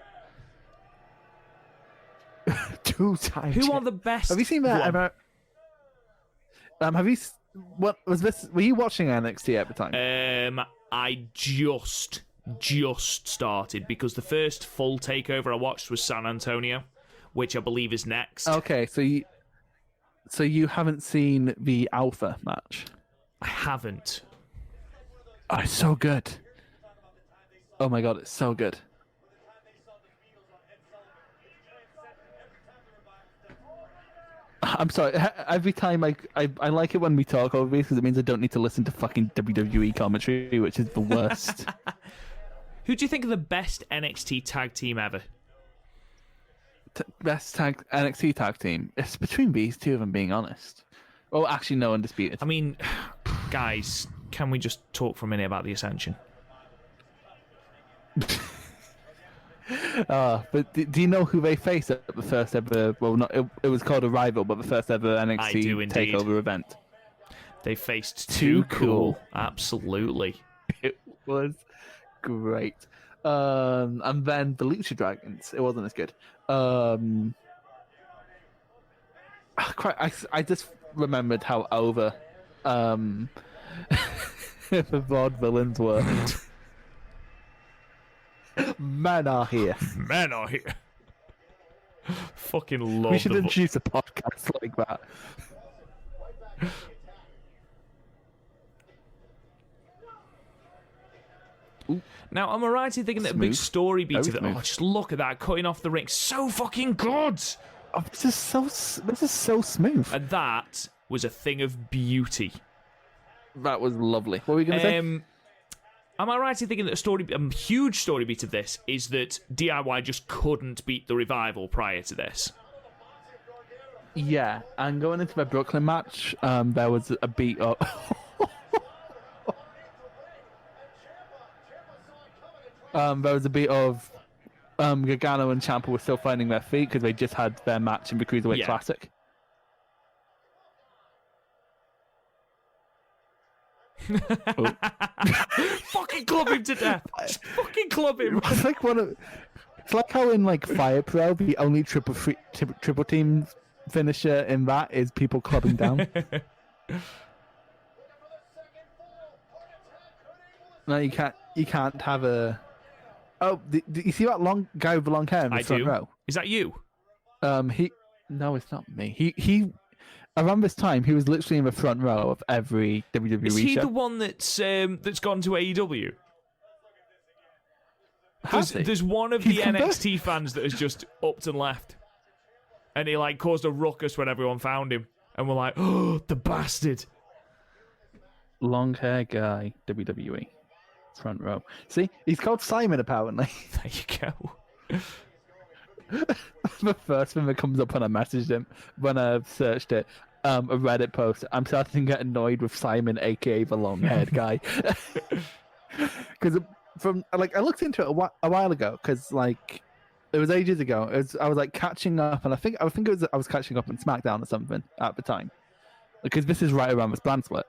2 times. Who are the best? Have you seen that? Have you... What was this? Were you watching NXT at the time? I just started because the first full takeover I watched was San Antonio, which I believe is next. Okay, so you haven't seen the Alpha match? I haven't. Oh, it's so good. Oh my god, it's so good. I'm sorry. Every time I like it when we talk over these because it means I don't need to listen to fucking WWE commentary, which is the worst. Who do you think are the best NXT tag team ever? Best NXT tag team? It's between these two, if I'm being honest. Oh, actually, no, Undisputed. I mean, guys, can we just talk for a minute about the Ascension? But do you know who they faced at the first ever? Well, not it was called Arrival, but the first ever NXT takeover event. They faced Too Cool. Absolutely, it was great. And then the Lucha Dragons. It wasn't as good. I just remembered how over the vaudevillains were. Men are here. Men are here. Fucking love. We should introduce a podcast like that. Now, am I right in thinking that a big story beat of it? Oh, just look at that, cutting off the ring. So fucking good. Oh, this is so smooth. And that was a thing of beauty. That was lovely. What were you going to say? Am I right in thinking that a huge story beat of this is that DIY just couldn't beat the Revival prior to this? Yeah, and going into the Brooklyn match, there was a beat up. There was a beat of Gargano and Ciampa were still finding their feet because they just had their match in the Cruiserweight Classic. Fucking club him to death. Just fucking club him. It's like how in like Fire Pro the only triple team finisher in that is people clubbing down. No, you can't have a. Oh, do you see that long guy with the long hair in the front row? Is that you? No, it's not me. He around this time, he was literally in the front row of every WWE show. Is he the one that's gone to AEW? There's one of the NXT fans that has just upped and left. And he like caused a ruckus when everyone found him. And we're like, oh, the bastard. Long hair guy, WWE. Front row. See, he's called Simon apparently. There you go. The first thing that comes up when I messaged him, when I searched it, a Reddit post. I'm starting to get annoyed with Simon, aka the long-haired guy, because I looked into it a while ago, because it was ages ago. I was catching up, and I think I was catching up on SmackDown or something at the time, because this is right around this brand split,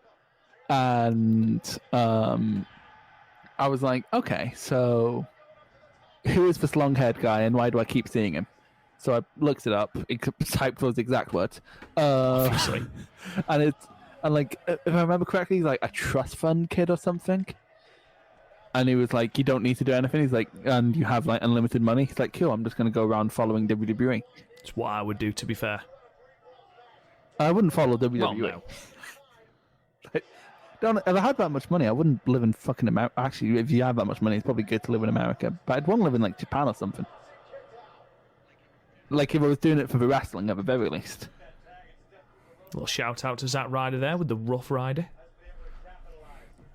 and I was like, okay, so who is this long-haired guy, and why do I keep seeing him? So I looked it up. It typed those exact words. Obviously. And if I remember correctly, he's like a trust fund kid or something. And he was like, you don't need to do anything. He's like, and you have unlimited money. He's like, cool, I'm just going to go around following WWE. It's what I would do, to be fair. I wouldn't follow WWE. Well, no. If I had that much money, I wouldn't live in fucking America. Actually, if you have that much money, it's probably good to live in America. But I'd want to live in Japan or something. If I was doing it for the wrestling, at the very least. A little shout out to Zack Ryder there with the Rough Rider.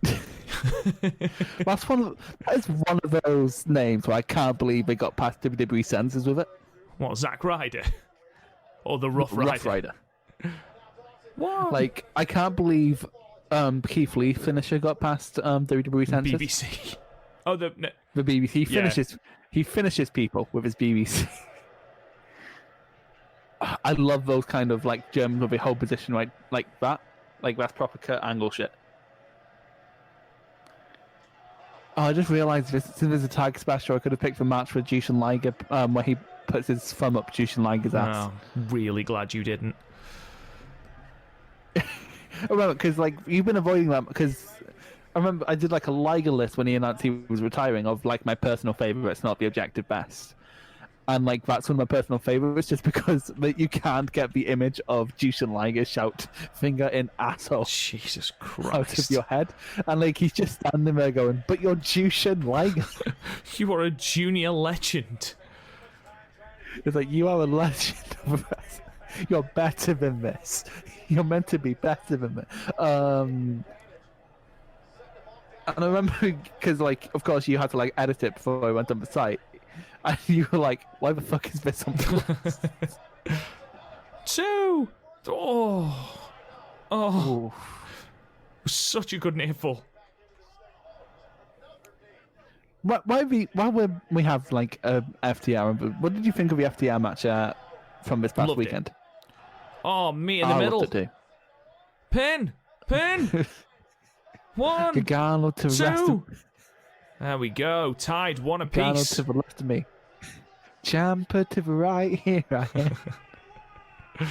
That is one of those names where I can't believe they got past WWE censors with it. What, Zack Ryder? Or the Rough Rider? Rough Rider. What? I can't believe Keith Lee finisher got past WWE censors. BBC. Oh, the BBC. He finishes people with his BBC. I love those kind of Germans with a whole position right like that. That's proper Kurt Angle shit. Oh, I just realised there's a tag special I could have picked for a match with Jushin Liger where he puts his thumb up Jushin Liger's ass. Oh, really glad you didn't. I remember, because you've been avoiding that, because I remember I did a Liger list when he announced he was retiring of my personal favourites, not the objective best. And that's one of my personal favourites, just because you can't get the image of Jushin Liger shout finger in asshole Jesus Christ out of your head. And he's just standing there going, but you're Jushin Liger. You are a junior legend. It's you are a legend. You're better than this. You're meant to be better than this. And I remember, because of course you had to edit it before I went on the site. And you were like, why the fuck is this on the list? 2! Oh. Ooh. Such a good nearful. While we have a FTR, what did you think of the FTR match from this past Loved weekend? It. Oh, me in the middle. Loved it too. Pin! 1, Gargano to the rest 2. of... There we go. Tied 1 Gargano apiece. to the left of me. Ciampa to the right. Here I am. You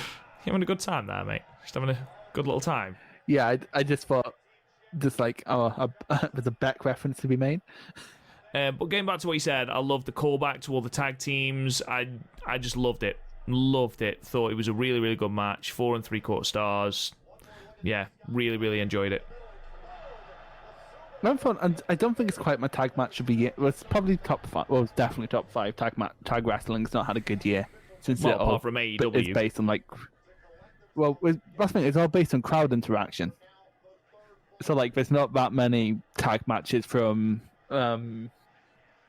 having a good time there, mate? Just having a good little time. Yeah, I just thought, there's a Beck reference to be made. But getting back to what you said, I loved the callback to all the tag teams. I just loved it. Loved it. Thought it was a really, really good match. 4 3/4 stars. Yeah, really, really enjoyed it. And I don't think it's quite my tag match of the year. Well, it's probably top 5. Well, it's definitely top 5. Tag wrestling's not had a good year since apart from AEW. It's based on that's the thing. It's all based on crowd interaction. So there's not that many tag matches from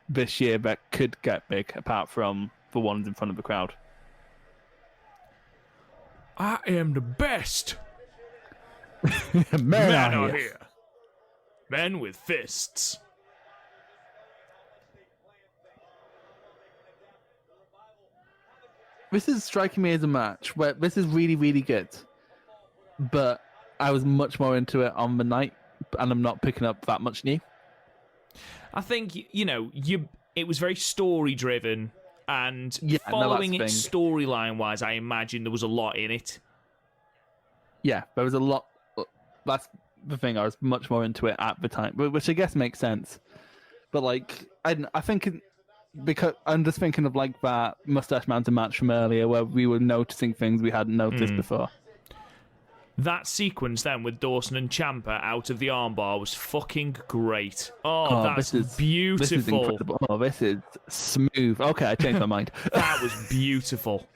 this year that could get big, apart from the ones in front of the crowd. I am the best. Men are are here. Men with fists. This is striking me as a match where this is really, really good, but I was much more into it on the night, and I'm not picking up that much new. I think, it was very story-driven, and following it storyline-wise, I imagine there was a lot in it. Yeah, there was a lot. That's the thing. I was much more into it at the time, which I guess makes sense. But I think because I'm just thinking of that Moustache Mountain match from earlier, where we were noticing things we hadn't noticed before. That sequence then with Dawson and Ciampa out of the armbar was fucking great. Oh, that's beautiful. This is incredible. Oh, this is smooth. Okay, I changed my mind. That was beautiful.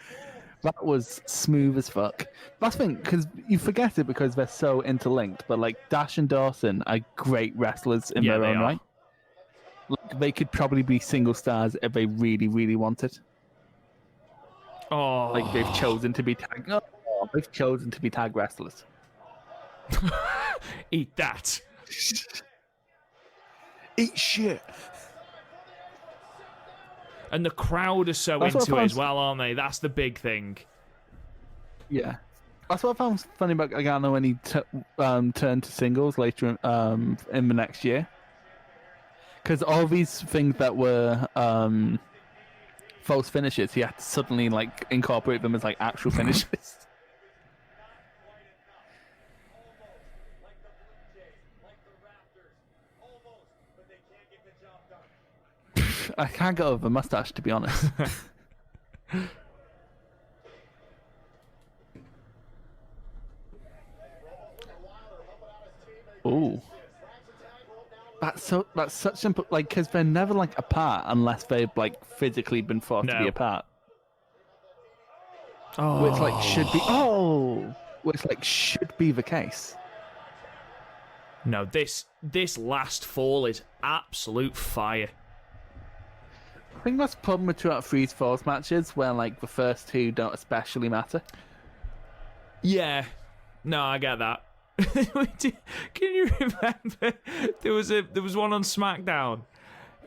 That was smooth as fuck. That's the thing, because you forget it because they're so interlinked, but Dash and Dawson are great wrestlers in their own right. Like, they could probably be single stars if they really, really wanted. Oh, Like they've chosen to be tag. Oh, they've chosen to be tag wrestlers. eat that. Eat shit. And the crowd are so That's what I into it found- as well, aren't they? That's the big thing. Yeah. That's what I found funny about Gargano when he turned to singles later in the next year. Because all these things that were false finishes, he had to suddenly like incorporate them as like actual finishes. I can't get over the mustache, to be honest. Ooh. That's such simple, like, because they're never like apart unless they've like physically been forced to be No. apart. Oh, Which like should be the case. no, this last fall is absolute fire. I think that's the problem with 2 out of 3's falls matches, where like the first 2 don't especially matter. Yeah, no, I get that. Can you remember there was one on SmackDown?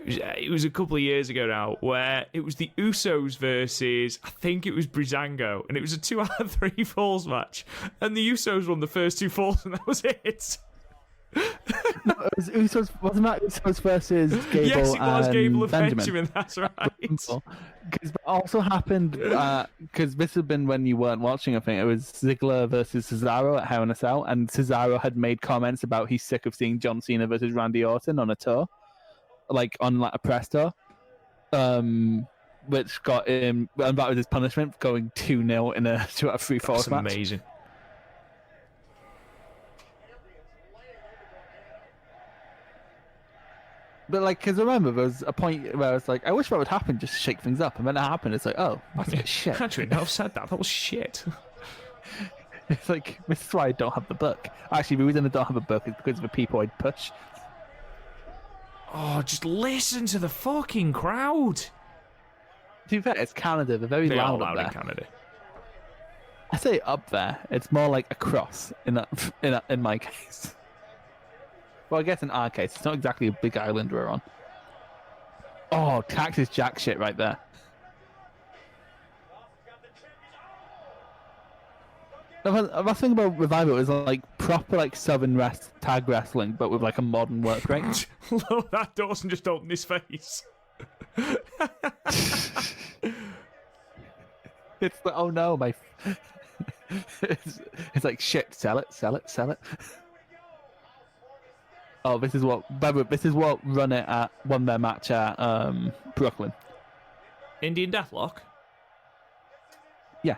It was a couple of years ago now, where it was the Usos versus, I think it was Breezango, and it was a 2 out of 3 falls match, and the Usos won the first 2 falls, and that was it. No, it was Usos, wasn't that Usos versus Gable? Yes, it was and Gable and Benjamin. Benjamin. That's right. Because that also happened because this had been when you weren't watching. I think it was Ziggler versus Cesaro at Hell in a Cell, and Cesaro had made comments about he's sick of seeing John Cena versus Randy Orton on a tour, like on like a press tour, which got him, and that was his punishment, going 2-0 in a 2 out of 3 falls match. Amazing. But like, because remember, there was a point where I was like, I wish that would happen just to shake things up, and then it happened. It's like, oh, that's a bit shit. Actually, no, I've said that. That was shit. It's like, this is why I don't have the book. Actually, the reason I don't have a book is because of the people I'd push. Oh, just listen to the fucking crowd. To be fair, it's Canada. They're very They are loud up loud there. in Canada. I say up there. It's more like across in my case. Well, I guess in our case, it's not exactly a big island we're on. Oh, Cactus Jack shit right there. The thing about Revival is like proper like Southern tag wrestling, but with like a modern work rate. Look, that Dawson just opened his face. It's like, oh no, my. It's like shit. Sell it. Oh, this is what won their match at Brooklyn. Indian Deathlock. Yeah.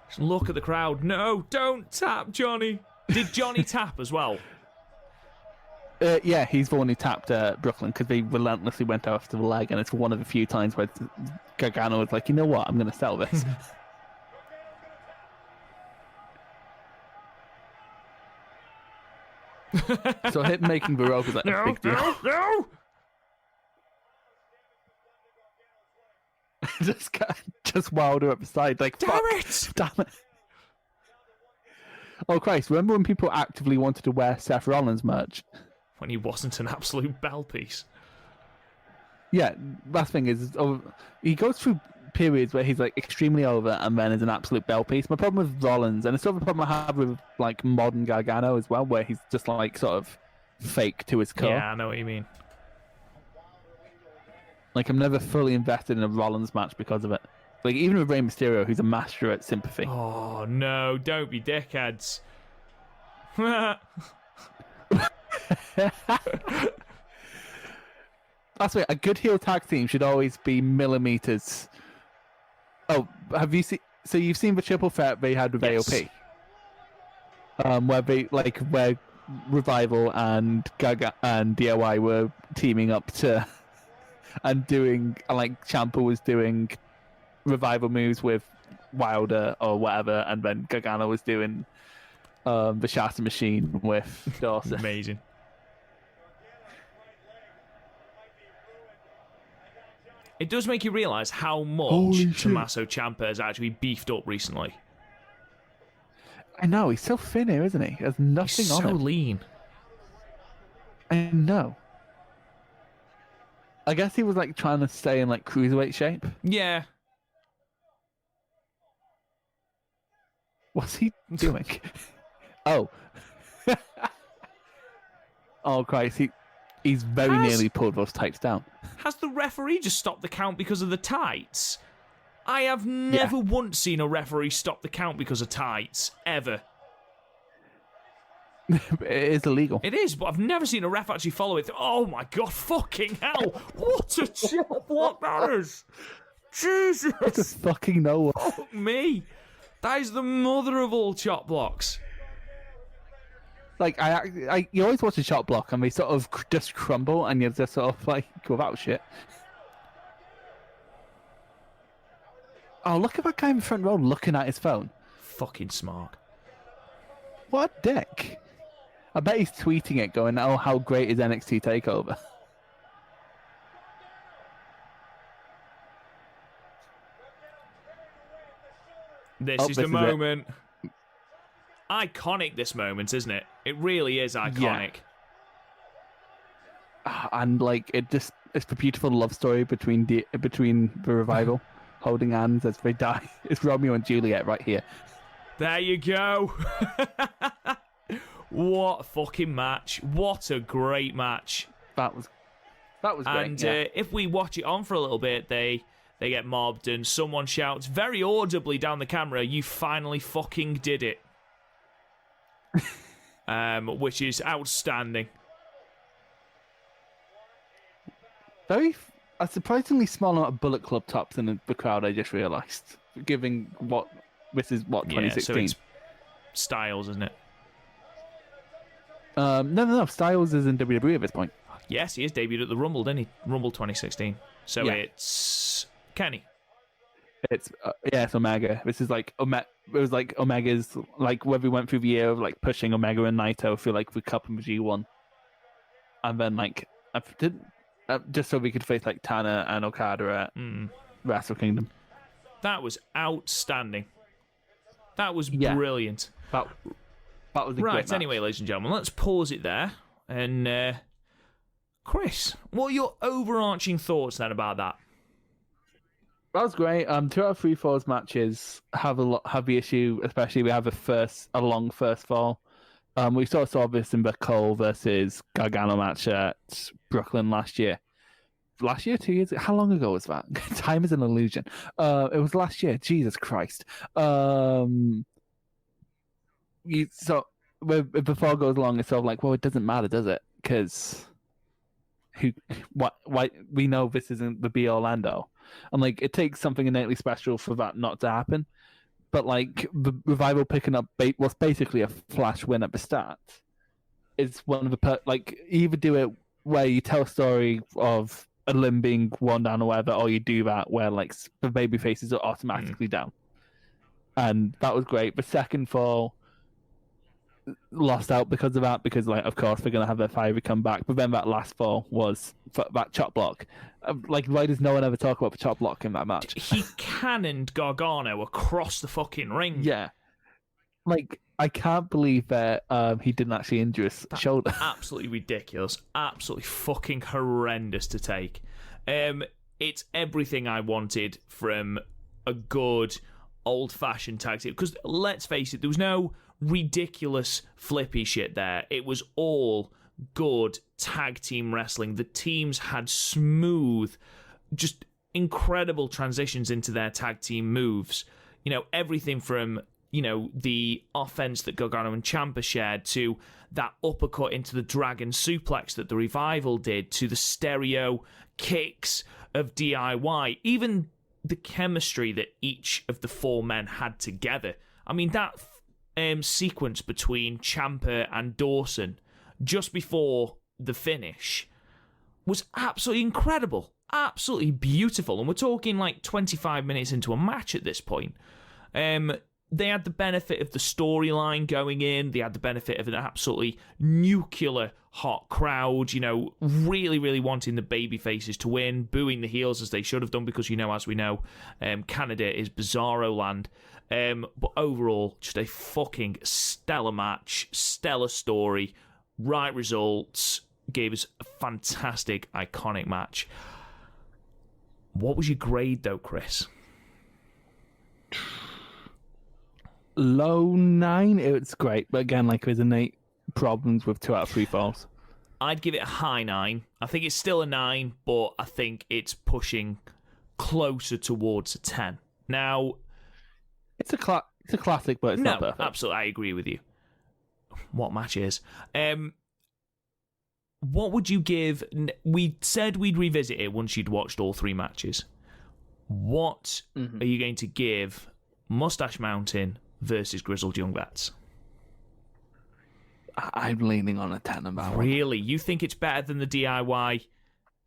Just look at the crowd. No, don't tap Johnny. Did Johnny tap as well? Yeah, he's the one who tapped Brooklyn because they relentlessly went after the leg, and it's one of the few times where Gargano was like, you know what, I'm going to sell this. So him making the rope is like a big deal. No! just Wilder up the side, like, Damn fuck, it! damn it. Oh Christ! Remember when people actively wanted to wear Seth Rollins merch? When he wasn't an absolute bell piece. Yeah, last thing is, he goes through periods where he's like extremely over and then is an absolute bell piece. My problem with Rollins, and it's sort of a problem I have with like modern Gargano as well, where he's just like sort of fake to his core. Yeah, I know what you mean. Like, I'm never fully invested in a Rollins match because of it. Like, even with Rey Mysterio, who's a master at sympathy. Oh no, don't be dickheads. That's right. A good heel tag team should always be millimeters. Oh, have you seen? So you've seen the triple threat they had with Yes. AOP, where Revival and Gaga and DIY were teaming up to and doing, like, Ciampa was doing Revival moves with Wilder or whatever, and then Gargano was doing the Shatter Machine with Dawson. Amazing. It does make you realise how much Holy shit. Tommaso Ciampa has actually beefed up recently. I know, he's so thin here, isn't he? There's nothing He's on so him. lean. I know. I guess he was like trying to stay in like cruiserweight shape. Yeah. What's he doing? Oh. Oh Christ, he's very nearly pulled those tights down. Has the referee just stopped the count because of the tights? I have never once seen a referee stop the count because of tights, ever. It is illegal. It is, but I've never seen a ref actually follow it. Oh my god, fucking hell! What a chop block that is! Jesus! It's a fucking no. Fuck me! That is the mother of all chop blocks. Like, you always watch a shot block and they sort of just crumble and you just sort of like go, that was shit. Oh, look at that guy in the front row looking at his phone. Fucking smart. What a dick. I bet he's tweeting it going, oh, how great is NXT TakeOver? This is the moment. Iconic, this moment, isn't it? It really is iconic. Yeah. And like it's the beautiful love story between the Revival holding hands as they die. It's Romeo and Juliet right here. There you go. What a fucking match. What a great match. That was great. And if we watch it on for a little bit, they get mobbed and someone shouts very audibly down the camera, "You finally fucking did it." Which is outstanding. Very a surprisingly small amount of Bullet Club tops in the crowd, I just realised. Given what this is, 2016? Yeah, so it's Styles, isn't it? No. Styles is in WWE at this point. Yes, he is debuted at the Rumble, didn't he? Rumble 2016. So it's Kenny. It's Omega. This is like it was like Omega's like where we went through the year of like pushing Omega and Naito for like the Cup and the G1, and then like just so we could face like Tana and Okada at Wrestle Kingdom. That was outstanding. That was brilliant. That was a great match. Anyway, ladies and gentlemen, let's pause it there. And Chris, what are your overarching thoughts then about that? That was great. 2 out of 3 falls matches have the issue, especially we have a long first fall. We saw this in the Cole versus Gargano match at Brooklyn last year. 2 years ago? How long ago was that? Time is an illusion. It was last year. Jesus Christ. Before it goes along, it's sort of like, well, it doesn't matter, does it? Because why we know this isn't the be all end all. And like it takes something innately special for that not to happen. But like the Revival picking up what's basically a flash win at the start is one of the you either do it where you tell a story of a limb being worn down or whatever, or you do that where like the baby faces are automatically down. And that was great. The second fall lost out because of that, because like of course they're gonna have their fiery come back. But then that last fall was that chop block. Like, why does no one ever talk about the chop block in that match? He cannoned Gargano across the fucking ring. Yeah, like I can't believe that he didn't actually injure his shoulder. Absolutely ridiculous. Absolutely fucking horrendous to take. It's everything I wanted from a good old-fashioned tag team. Because let's face it, there was no ridiculous flippy shit there. It was all good tag team wrestling. The teams had smooth, just incredible transitions into their tag team moves. You know, everything from, you know, the offense that Gargano and Ciampa shared to that uppercut into the dragon suplex that the Revival did to the stereo kicks of DIY. Even the chemistry that each of the 4 men had together. I mean, that sequence between Ciampa and Dawson just before the finish was absolutely incredible, absolutely beautiful. And we're talking like 25 minutes into a match at this point. they had the benefit of the storyline going in. They had the benefit of an absolutely nuclear hot crowd, really, really wanting the baby faces to win, booing the heels as they should have done because, as we know, Canada is bizarro land. But overall, just a fucking stellar match, stellar story, right results, gave us a fantastic, iconic match. What was your grade, though, Chris? Low 9. It's great, but again, there's innate problems with 2 out of 3 falls. I'd give it a high 9. I think it's still a 9, but I think it's pushing closer towards a 10. Now, it's a classic, but it's not perfect. Absolutely, I agree with you. What match is? What would you give? We said we'd revisit it once you'd watched all 3 matches. What are you going to give Moustache Mountain versus Grizzled Young Vets? I'm leaning on a 10 on that one. Really? You think it's better than the DIY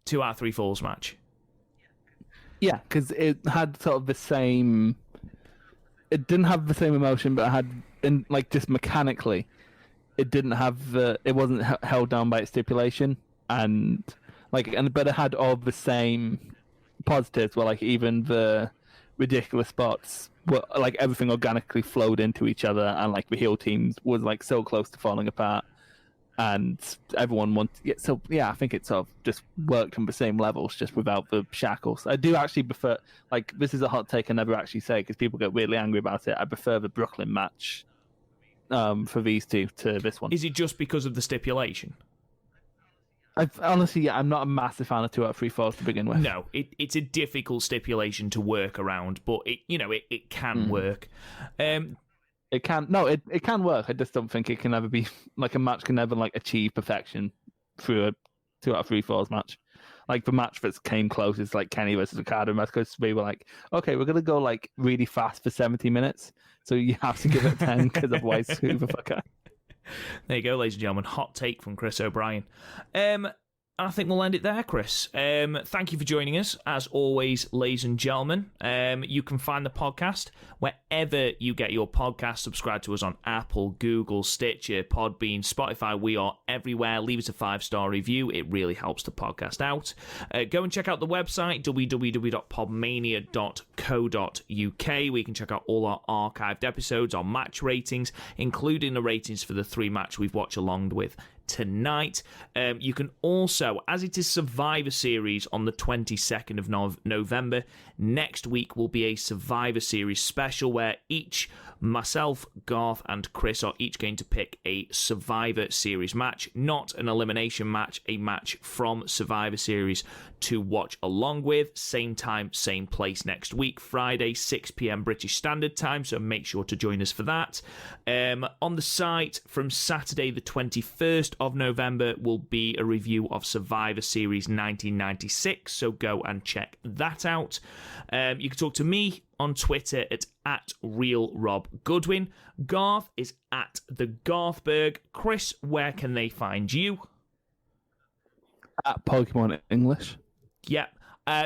2 out of 3 falls match? Yeah, because it had sort of the same... It didn't have the same emotion, but it had, just mechanically, it didn't have the... It wasn't held down by its stipulation, but it had all the same positives, where, even the ridiculous spots... everything organically flowed into each other, and the heel teams was so close to falling apart, and everyone wanted. So yeah, I think it sort of just worked on the same levels, just without the shackles. I do actually prefer. This is a hot take I never actually say because people get really angry about it. I prefer the Brooklyn match, for these two to this one. Is it just because of the stipulation? Honestly, I'm not a massive fan of 2 out of 3 falls to begin with. No, it's a difficult stipulation to work around, but it can work. It can it can work. I just don't think it can ever be a match can never achieve perfection through a 2 out of 3 falls match. The match that came close is Kenny versus Ricardo, because we were okay, we're gonna go really fast for 70 minutes, so you have to give it 10 because otherwise who the fuck? There you go, ladies and gentlemen. Hot take from Chris O'Brien. I think we'll end it there, Chris. Thank you for joining us. As always, ladies and gentlemen, you can find the podcast wherever you get your podcast. Subscribe to us on Apple, Google, Stitcher, Podbean, Spotify. We are everywhere. Leave us a 5-star review. It really helps the podcast out. Go and check out the website, www.podmania.co.uk, where you can check out all our archived episodes, our match ratings, including the ratings for the 3 match we've watched along with tonight. You can also, as it is Survivor Series on the 22nd of November, next week will be a Survivor Series special where myself, Garth, and Chris are each going to pick a Survivor Series match, not an elimination match, a match from Survivor Series to watch along with. Same time, same place next week, Friday, 6 p.m. British Standard Time, so make sure to join us for that. On the site, from Saturday the 21st of November, will be a review of Survivor Series 1996, so go and check that out. You can talk to me on Twitter at @RealRobGoodwin. Garth is at the Garthberg. Chris, where can they find you? At Pokemon English. Yep.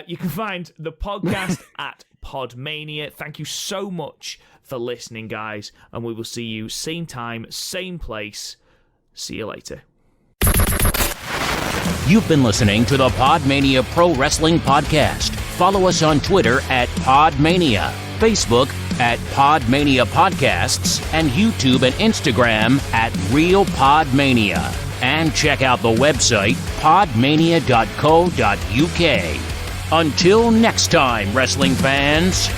You can find the podcast at PodMania. Thank you so much for listening, guys, and we will see you same time, same place. See you later. You've been listening to the PodMania Pro Wrestling Podcast. Follow us on Twitter at PodMania, Facebook at PodMania Podcasts, and YouTube and Instagram at Real PodMania. And check out the website, podmania.co.uk. Until next time, wrestling fans.